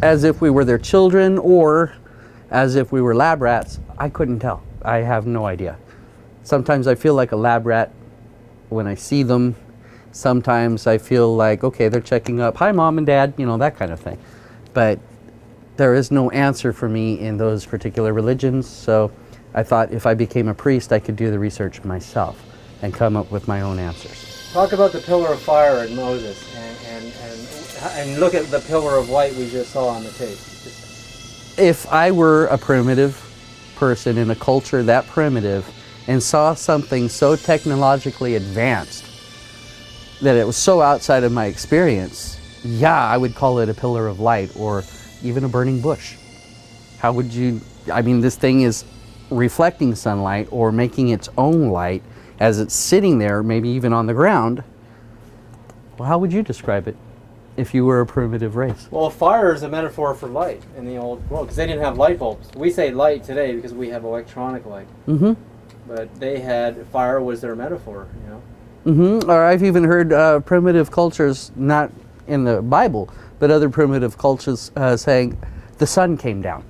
As if we were their children or as if we were lab rats, I couldn't tell. I have no idea. Sometimes I feel like a lab rat when I see them. Sometimes I feel like, okay, they're checking up. Hi, Mom and Dad, you know, that kind of thing. But there is no answer for me in those particular religions, so I thought if I became a priest, I could do the research myself and come up with my own answers. Talk about the pillar of fire in Moses and look at the pillar of light we just saw on the tape. If I were a primitive person in a culture that primitive and saw something so technologically advanced that it was so outside of my experience, yeah, I would call it a pillar of light or even a burning bush. How would you, I mean, this thing is reflecting sunlight or making its own light as it's sitting there, maybe even on the ground. Well, how would you describe it if you were a primitive race? Well, fire is a metaphor for light in the old world because they didn't have light bulbs. We say light today because we have electronic light. Mm-hmm. But they had, fire was their metaphor, you know. Mm-hmm. Or I've even heard primitive cultures, not in the Bible, but other primitive cultures saying the sun came down.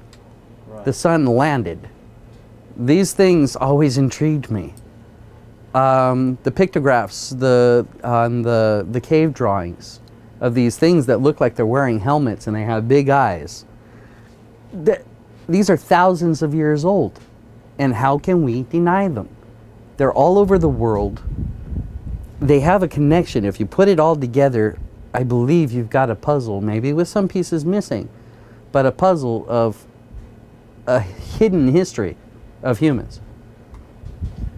Right. The sun landed. These things always intrigued me. The pictographs on the cave drawings of these things that look like they're wearing helmets and they have big eyes. These are thousands of years old. And how can we deny them? They're all over the world. They have a connection. If you put it all together, I believe you've got a puzzle, maybe with some pieces missing, but a puzzle of a hidden history of humans.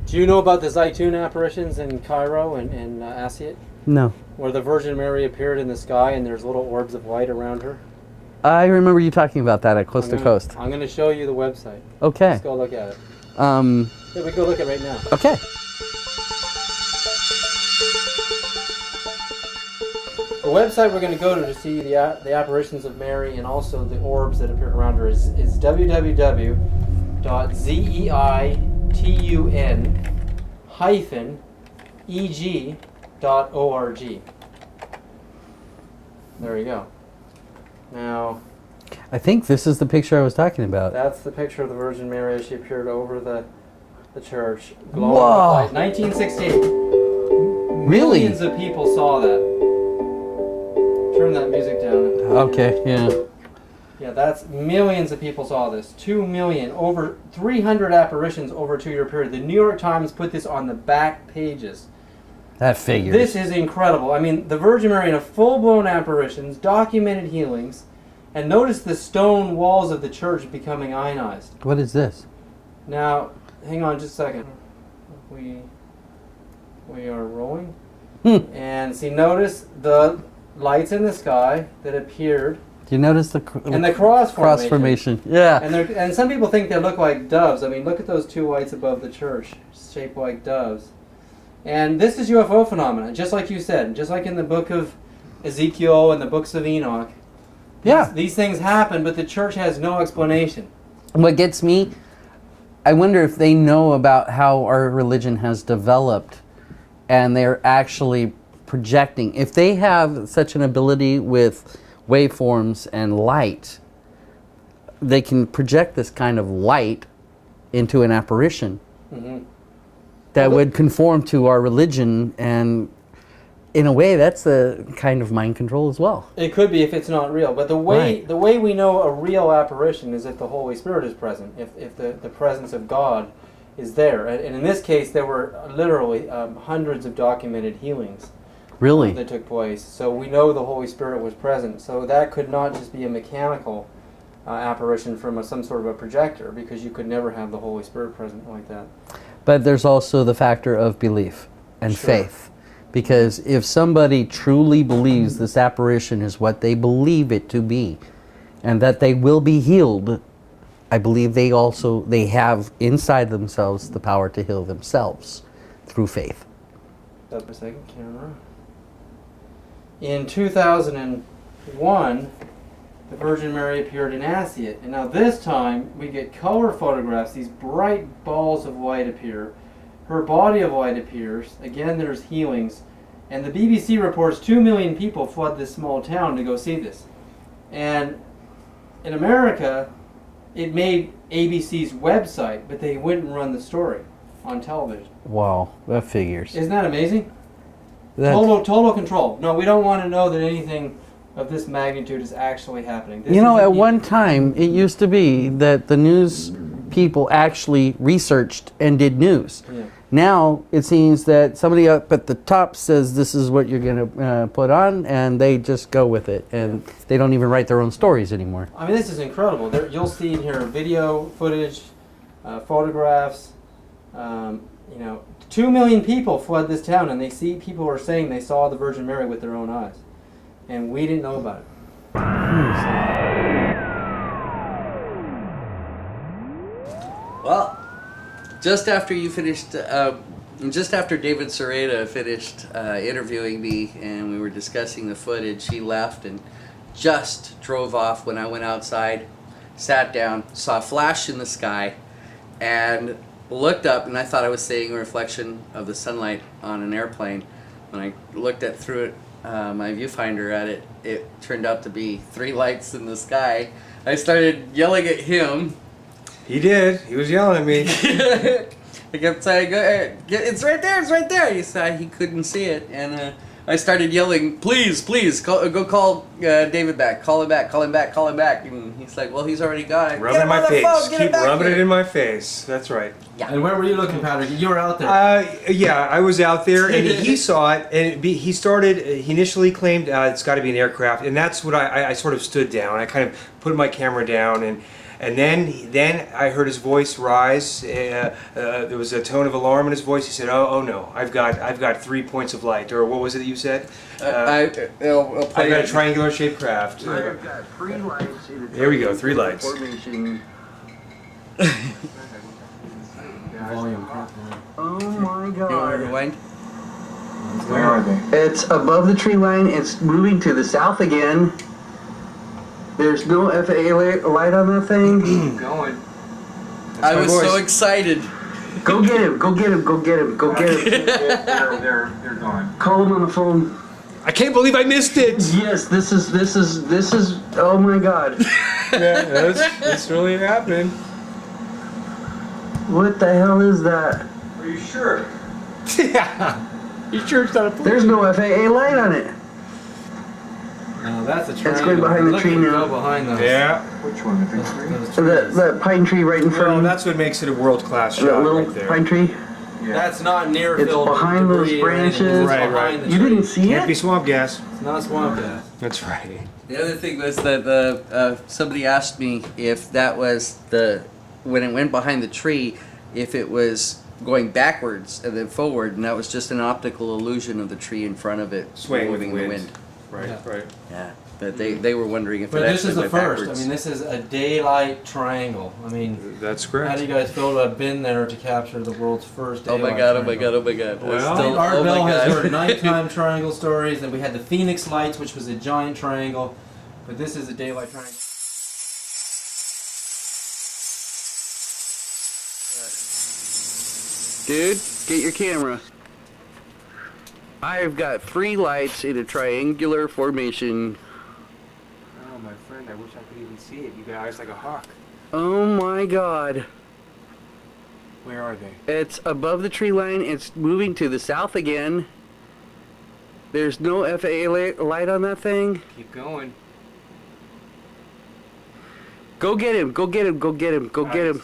Do you know about the Zaytun apparitions in Cairo and Asiut? No. Where the Virgin Mary appeared in the sky and there's little orbs of light around her? I remember you talking about that at Coast to Coast. I'm going to show you the website. Okay. Let's go look at it. Yeah, we can go look at it right now. Okay. The website we're going to go to see the apparitions of Mary and also the orbs that appear around her is www.zeitun-eg.org. There you go. Now, I think this is the picture I was talking about. that's the picture of the Virgin Mary as she appeared over the church. Glowing Whoa. with light. 1968. Really? Millions of people saw that. Turn that music down. Okay, yeah. Yeah, that's millions of people saw this. 2 million, over 300 apparitions over a 2-year period. The New York Times put this on the back pages. That figures. This is incredible. I mean, the Virgin Mary in a full-blown apparitions, documented healings, and notice the stone walls of the church becoming ionized. What is this? Now, hang on just a second. We are rolling. And see, notice the lights in the sky that appeared. Do you notice the and the cross formation? Yeah. And some people think they look like doves. I mean, look at those two lights above the church, shaped like doves. And this is UFO phenomena, just like you said, just like in the book of Ezekiel and the books of Enoch. Yeah. These things happen, but the church has no explanation. What gets me, I wonder if they know about how our religion has developed and they're actually projecting. If they have such an ability with waveforms and light, they can project this kind of light into an apparition that would conform to our religion, and in a way that's a kind of mind control as well. It could be if it's not real, but the way we know a real apparition is if the Holy Spirit is present, if the presence of God is there. And in this case, there were literally hundreds of documented healings. Really? That took place. So we know the Holy Spirit was present. So that could not just be a mechanical apparition from some sort of a projector, because you could never have the Holy Spirit present like that. But there's also the factor of belief and faith. Because if somebody truly believes this apparition is what they believe it to be, and that they will be healed, I believe they have inside themselves the power to heal themselves through faith. Up a second, camera. In 2001, the Virgin Mary appeared in Assiut. And now this time, we get color photographs. These bright balls of light appear. Her body of light appears. Again, there's healings. And the BBC reports 2 million people flood this small town to go see this. And in America, it made ABC's website, but they wouldn't run the story on television. Wow, that figures. Isn't that amazing? Total control. No, we don't want to know that anything of this magnitude is actually happening. This at one time, it used to be that the news people actually researched and did news. Yeah. Now, it seems that somebody up at the top says this is what you're going to put on, and they just go with it, and they don't even write their own stories anymore. I mean, this is incredible. You'll see in here video footage, photographs. 2 million people flood this town, and people are saying they saw the Virgin Mary with their own eyes. And we didn't know about it. Well, just after you finished, just after David Sereda finished interviewing me and we were discussing the footage, he left and just drove off when I went outside, sat down, saw a flash in the sky, and looked up, and I thought I was seeing a reflection of the sunlight on an airplane. When I looked through it, my viewfinder at it, it turned out to be 3 lights in the sky. I started yelling at him. He did. He was yelling at me. I kept saying, "It's right there! It's right there!" He said he couldn't see it, and I started yelling, "Please, please, go call David back. Call him back. Call him back. Call him back." And he's like, "Well, he's already gone." Rub it in my face. Keep rubbing it in my face. That's right. Yeah. And where were you looking, Patrick? You were out there. Yeah, I was out there, and he saw it, and he initially claimed it's got to be an aircraft, and that's what I sort of stood down. I kind of put my camera down, and then I heard his voice rise. There was a tone of alarm in his voice. He said, "Oh no, I've got 3 points of light," or what was it that you said? I've got a triangular shaped craft. I've got 3 lights. There we go, 3 lights. Formation. Volume. Oh my You want to God. rewind? Where are they? It's above the tree line. It's moving to the south again. There's no FAA light on that thing. Going. I was so excited. Go get him. Go get him. Go get him. Go get him. They're gone. Call him on the phone. I can't believe I missed it. Yes, this is. Oh my God. Yeah, that's really happening. What the hell is that? Are you sure? Yeah. You sure it's not a plane? There's no FAA light on it. No, that's a It's going behind the tree now. Behind those. Yeah. Which one? The big tree? Those That pine tree right in front Well, of that's what makes it a world-class that shot little right there. pine tree. That's not near It's field behind those debris or anything. branches. It's Right, behind right. the You tree. didn't see Can't be it? swamp gas. It's not swamp gas. That's right. The other thing was that somebody asked me if that was when it went behind the tree, if it was going backwards and then forward, and that was just an optical illusion of the tree in front of it Swaying with moving the the wind. wind. Right, Yeah. right. Yeah, but they were wondering if But it this actually is the went first. backwards. I mean, this is a daylight triangle. I mean, That's how correct. do you guys feel to have been there to capture the world's first Oh daylight my god! Oh my triangle? god! Oh my god! Well, I think Art Bell has god. heard nighttime triangle stories, and we had the Phoenix Lights, which was a giant triangle, but this is a daylight triangle. Dude, get your camera. I've got 3 lights in a triangular formation. Oh, my friend, I wish I could even see it. You got eyes like a hawk. Oh my god. Where are they? It's above the tree line. It's moving to the south again. There's no FAA light on that thing. Keep going. Go get him. Go get him. Go get him. Go get him.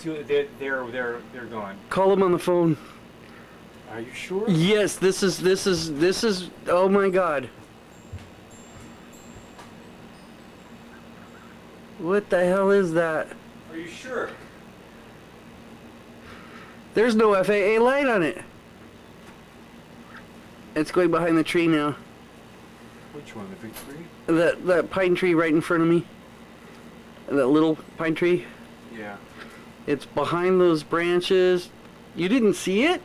They're gone. Call him on the phone. Are you sure? Yes, this is, oh my god. What the hell is that? Are you sure? There's no FAA light on it. It's going behind the tree now. Which one? The big tree? That pine tree right in front of me. That little pine tree. Yeah. It's behind those branches. You didn't see it?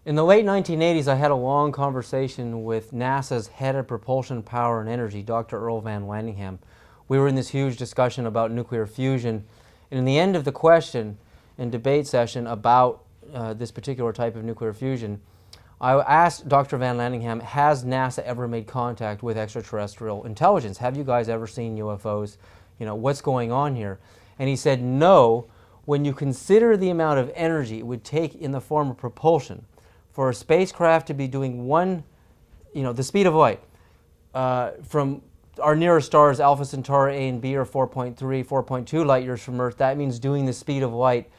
In the late 1980s, I had a long conversation with NASA's head of propulsion, power, and energy, Dr. Earl Van Landingham. We were in this huge discussion about nuclear fusion, and in the end of the question and debate session about this particular type of nuclear fusion, I asked Dr. Van Landingham, has NASA ever made contact with extraterrestrial intelligence? Have you guys ever seen UFOs? You know, what's going on here? And he said, no, when you consider the amount of energy it would take in the form of propulsion for a spacecraft to be doing the speed of light from our nearest stars, Alpha Centauri A and B, are 4.3, 4.2 light years from Earth. That means doing the speed of light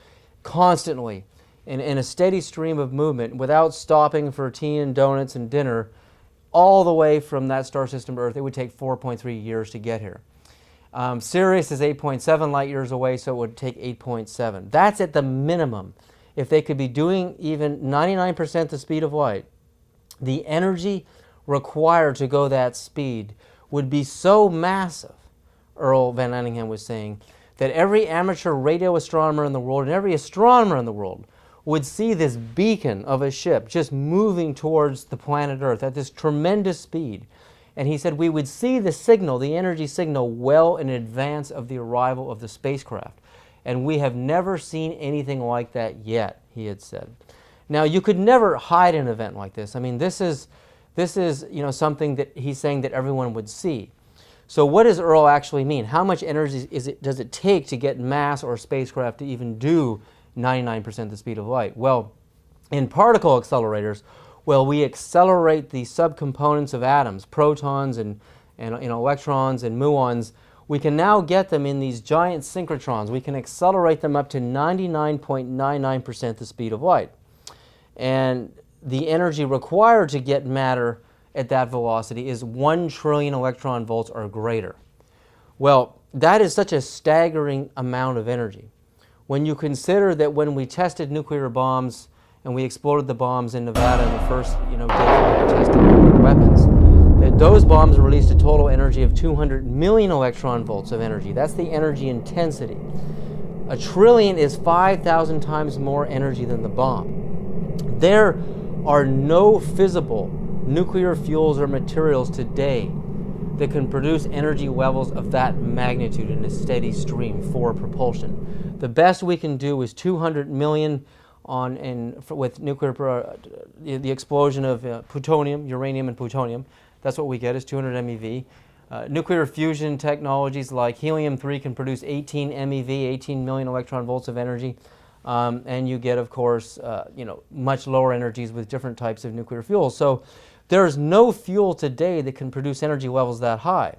constantly in a steady stream of movement without stopping for tea and donuts and dinner all the way from that star system to Earth. It would take 4.3 years to get here. Sirius is 8.7 light years away, so it would take 8.7. That's at the minimum. If they could be doing even 99% the speed of light, the energy required to go that speed would be so massive, Earl Van Landingham was saying, that every amateur radio astronomer in the world and every astronomer in the world would see this beacon of a ship just moving towards the planet Earth at this tremendous speed. And he said we would see the signal, the energy signal, well in advance of the arrival of the spacecraft. And we have never seen anything like that yet, he had said. Now, you could never hide an event like this. I mean, this is something that he's saying that everyone would see. So what does Earl actually mean? How much energy does it take to get mass or spacecraft to even do 99% the speed of light? Well, in particle accelerators, we accelerate the subcomponents of atoms, protons and electrons and muons. We can now get them in these giant synchrotrons. We can accelerate them up to 99.99% the speed of light. And the energy required to get matter at that velocity is 1 trillion electron volts or greater. Well, that is such a staggering amount of energy. When you consider that when we tested nuclear bombs and we exploded the bombs in Nevada in the first day we tested nuclear weapons, that those bombs released a total energy of 200 million electron volts of energy. That's the energy intensity. 1 trillion is 5,000 times more energy than the bomb. There are no feasible nuclear fuels or materials today that can produce energy levels of that magnitude in a steady stream for propulsion. The best we can do is 200 million with nuclear, the explosion of plutonium, uranium, and plutonium. That's what we get is 200 MeV. Nuclear fusion technologies like helium-3 can produce 18 MeV, 18 million electron volts of energy. And you get, of course, much lower energies with different types of nuclear fuels. So There's no fuel today that can produce energy levels that high.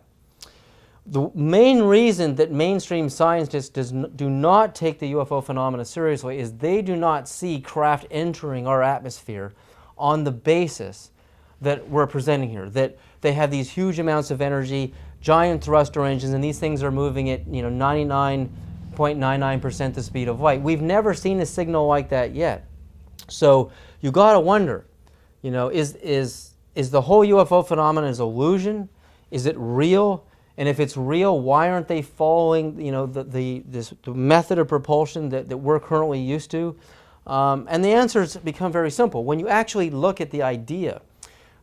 The main reason that mainstream scientists do not take the UFO phenomena seriously is they do not see craft entering our atmosphere on the basis that we're presenting here, that they have these huge amounts of energy, giant thruster engines, and these things are moving at 99.99% the speed of light. We've never seen a signal like that yet. So you got to wonder, is the whole UFO phenomenon an illusion? Is it real? And if it's real, why aren't they following the method of propulsion that we're currently used to? And the answers become very simple. When you actually look at the idea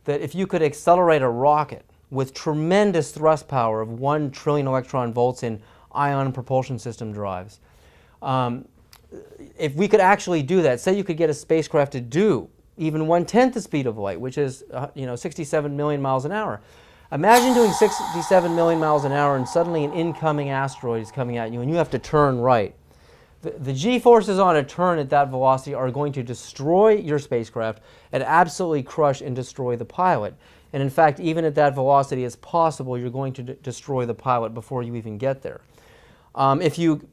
that if you could accelerate a rocket with tremendous thrust power of 1 trillion electron volts in ion propulsion system drives, if we could actually do that, say you could get a spacecraft to do even 1/10 the speed of light, which is 67 million miles an hour. Imagine doing 67 million miles an hour and suddenly an incoming asteroid is coming at you and you have to turn right. The G-forces on a turn at that velocity are going to destroy your spacecraft and absolutely crush and destroy the pilot. And in fact, even at that velocity, it's possible you're going to destroy the pilot before you even get there. If you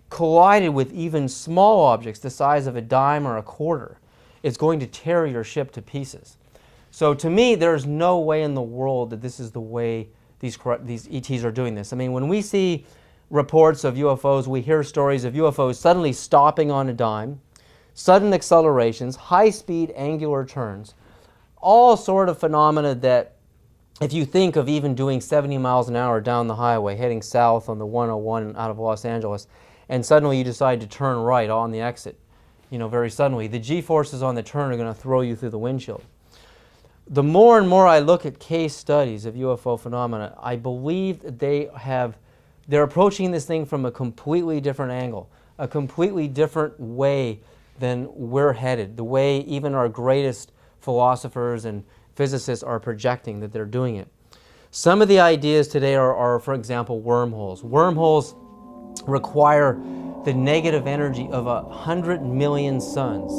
collided with even small objects the size of a dime or a quarter, it's going to tear your ship to pieces. So to me, there's no way in the world that this is the way these ETs are doing this. I mean, when we see reports of UFOs, we hear stories of UFOs suddenly stopping on a dime, sudden accelerations, high-speed angular turns, all sort of phenomena that if you think of even doing 70 miles an hour down the highway, heading south on the 101 out of Los Angeles, and suddenly you decide to turn right on the exit, very suddenly, the G-forces on the turn are going to throw you through the windshield. The more and more I look at case studies of UFO phenomena, I believe that they're approaching this thing from a completely different angle, a completely different way than we're headed, the way even our greatest philosophers and physicists are projecting that they're doing it. Some of the ideas today are, for example, wormholes. Wormholes require the negative energy of 100 million suns,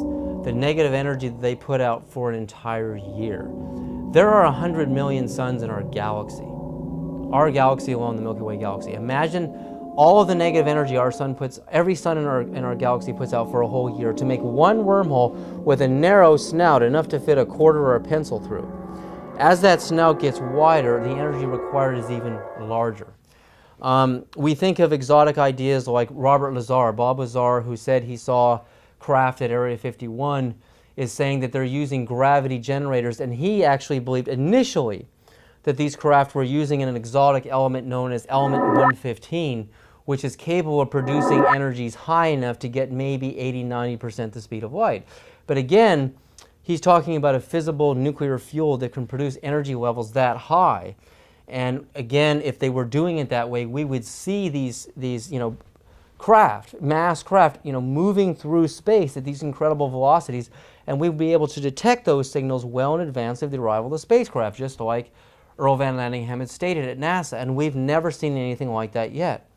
the negative energy that they put out for an entire year. There are 100 million suns in our galaxy alone, the Milky Way galaxy. Imagine all of the negative energy our sun puts, every sun in our galaxy puts out for a whole year to make one wormhole with a narrow snout enough to fit a quarter or a pencil through. As that snout gets wider, the energy required is even larger. We think of exotic ideas like Bob Lazar, who said he saw craft at Area 51, is saying that they're using gravity generators, and he actually believed initially that these craft were using an exotic element known as element 115, which is capable of producing energies high enough to get maybe 80–90% the speed of light. But again, he's talking about a fissile nuclear fuel that can produce energy levels that high. And again, if they were doing it that way, we would see these craft, mass craft, moving through space at these incredible velocities, and we'd be able to detect those signals well in advance of the arrival of the spacecraft, just like Earl Van Landingham had stated at NASA, and we've never seen anything like that yet.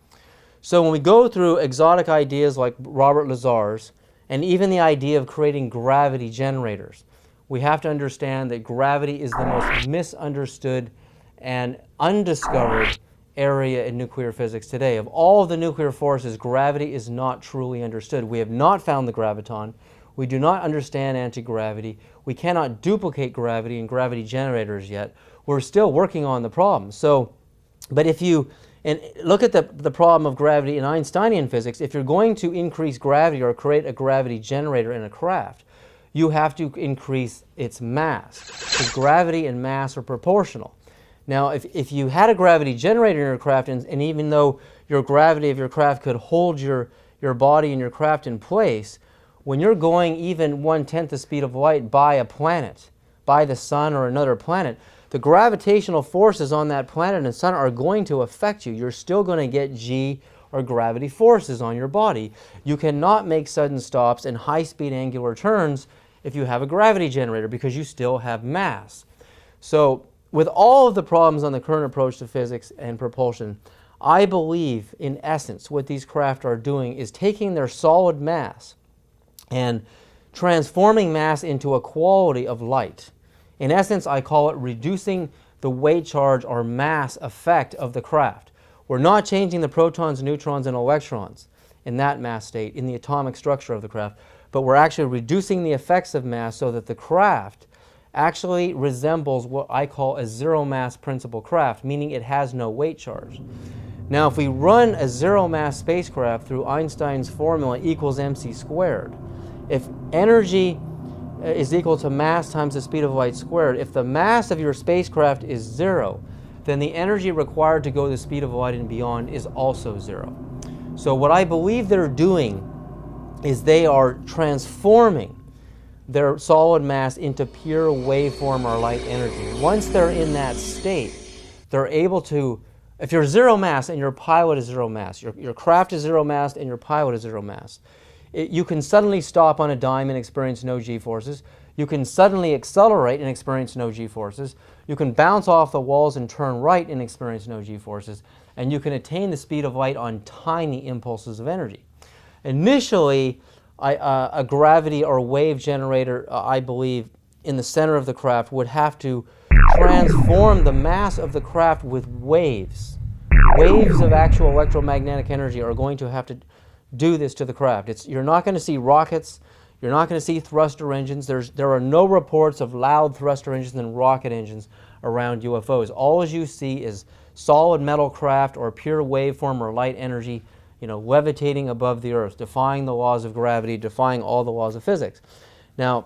So when we go through exotic ideas like Robert Lazar's, and even the idea of creating gravity generators, we have to understand that gravity is the most misunderstood and undiscovered area in nuclear physics today. Of all the nuclear forces, gravity is not truly understood. We have not found the graviton. We do not understand anti-gravity. We cannot duplicate gravity in gravity generators yet. We're still working on the problem. But if you look at the problem of gravity in Einsteinian physics, if you're going to increase gravity or create a gravity generator in a craft, you have to increase its mass, because gravity and mass are proportional. Now, if you had a gravity generator in your craft, and even though your gravity of your craft could hold your body and your craft in place, when you're going even 1/10 the speed of light by a planet, by the sun or another planet, the gravitational forces on that planet and sun are going to affect you. You're still going to get G or gravity forces on your body. You cannot make sudden stops and high-speed angular turns if you have a gravity generator, because you still have mass. So with all of the problems on the current approach to physics and propulsion, I believe, in essence, what these craft are doing is taking their solid mass and transforming mass into a quality of light. In essence, I call it reducing the weight charge or mass effect of the craft. We're not changing the protons, neutrons, and electrons in that mass state, in the atomic structure of the craft, but we're actually reducing the effects of mass so that the craft actually resembles what I call a zero mass principal craft, meaning it has no weight charge. Now, if we run a zero mass spacecraft through Einstein's formula equals mc squared, if energy is equal to mass times the speed of light squared, if the mass of your spacecraft is zero, then the energy required to go the speed of light and beyond is also zero. So what I believe they're doing is they are transforming their solid mass into pure waveform or light energy. Once they're in that state, they're able to, if you're zero mass and your pilot is zero mass, your craft is zero mass and your pilot is zero mass, you can suddenly stop on a dime and experience no g-forces. You can suddenly accelerate and experience no g-forces. You can bounce off the walls and turn right and experience no g-forces. And you can attain the speed of light on tiny impulses of energy. Initially, a gravity or wave generator, I believe, in the center of the craft would have to transform the mass of the craft with waves. Waves of actual electromagnetic energy are going to have to do this to the craft. You're not going to see rockets. You're not going to see thruster engines. There are no reports of loud thruster engines and rocket engines around UFOs. All you see is solid metal craft or pure waveform or light energy, levitating above the Earth, defying the laws of gravity, defying all the laws of physics. Now,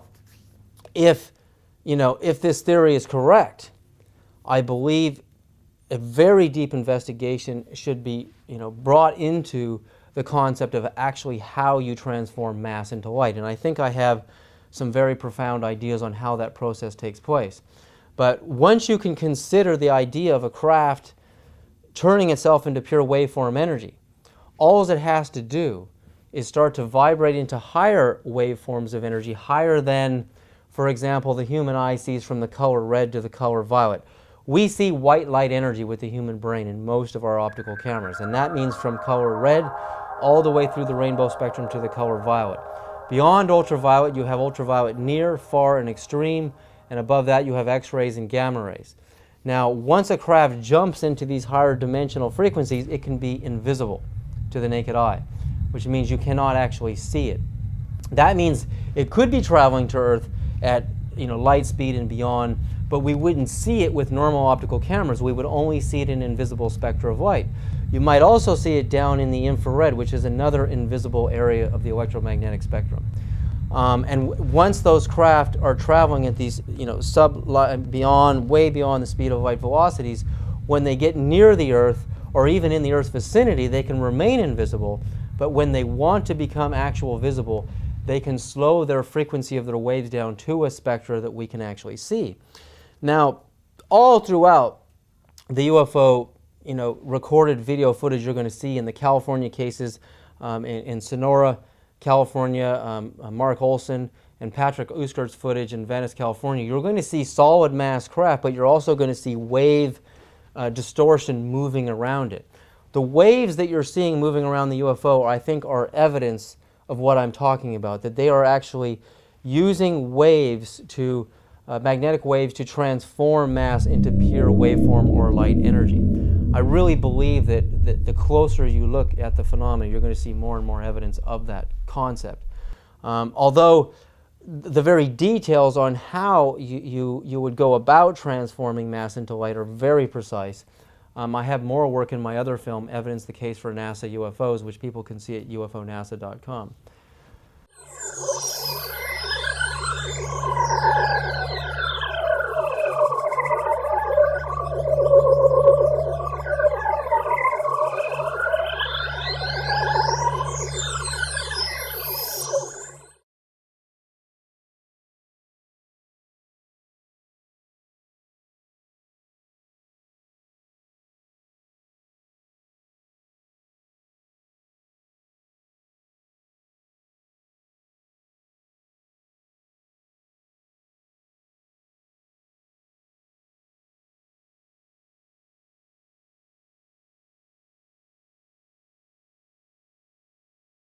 if this theory is correct, I believe a very deep investigation should be, brought into the concept of actually how you transform mass into light. And I think I have some very profound ideas on how that process takes place. But once you can consider the idea of a craft turning itself into pure waveform energy, all it has to do is start to vibrate into higher waveforms of energy, higher than, for example, the human eye sees from the color red to the color violet. We see white light energy with the human brain in most of our optical cameras, and that means from color red all the way through the rainbow spectrum to the color violet. Beyond ultraviolet, you have ultraviolet near, far, and extreme, and above that you have X-rays and gamma rays. Now, once a craft jumps into these higher dimensional frequencies, it can be invisible to the naked eye, which means you cannot actually see it. That means it could be traveling to Earth at light speed and beyond, but we wouldn't see it with normal optical cameras. We would only see it in invisible spectra of light. You might also see it down in the infrared, which is another invisible area of the electromagnetic spectrum. And once those craft are traveling at these, way beyond the speed of light velocities, when they get near the Earth or even in the Earth's vicinity, they can remain invisible. But when they want to become actual visible, they can slow their frequency of their waves down to a spectra that we can actually see. Now, all throughout the UFO, recorded video footage you're going to see in the California cases, in Sonora, California, Mark Olson and Patrick Uskart's footage in Venice, California, you're going to see solid mass craft, but you're also going to see wave distortion moving around it. The waves that you're seeing moving around the UFO, I think, are evidence of what I'm talking about, that they are actually using waves to, magnetic waves to transform mass into pure waveform or light energy. I really believe that the closer you look at the phenomena, you're going to see more and more evidence of that concept. Although the very details on how you would go about transforming mass into light are very precise. I have more work in my other film, Evidence the Case for NASA UFOs, which people can see at ufonasa.com.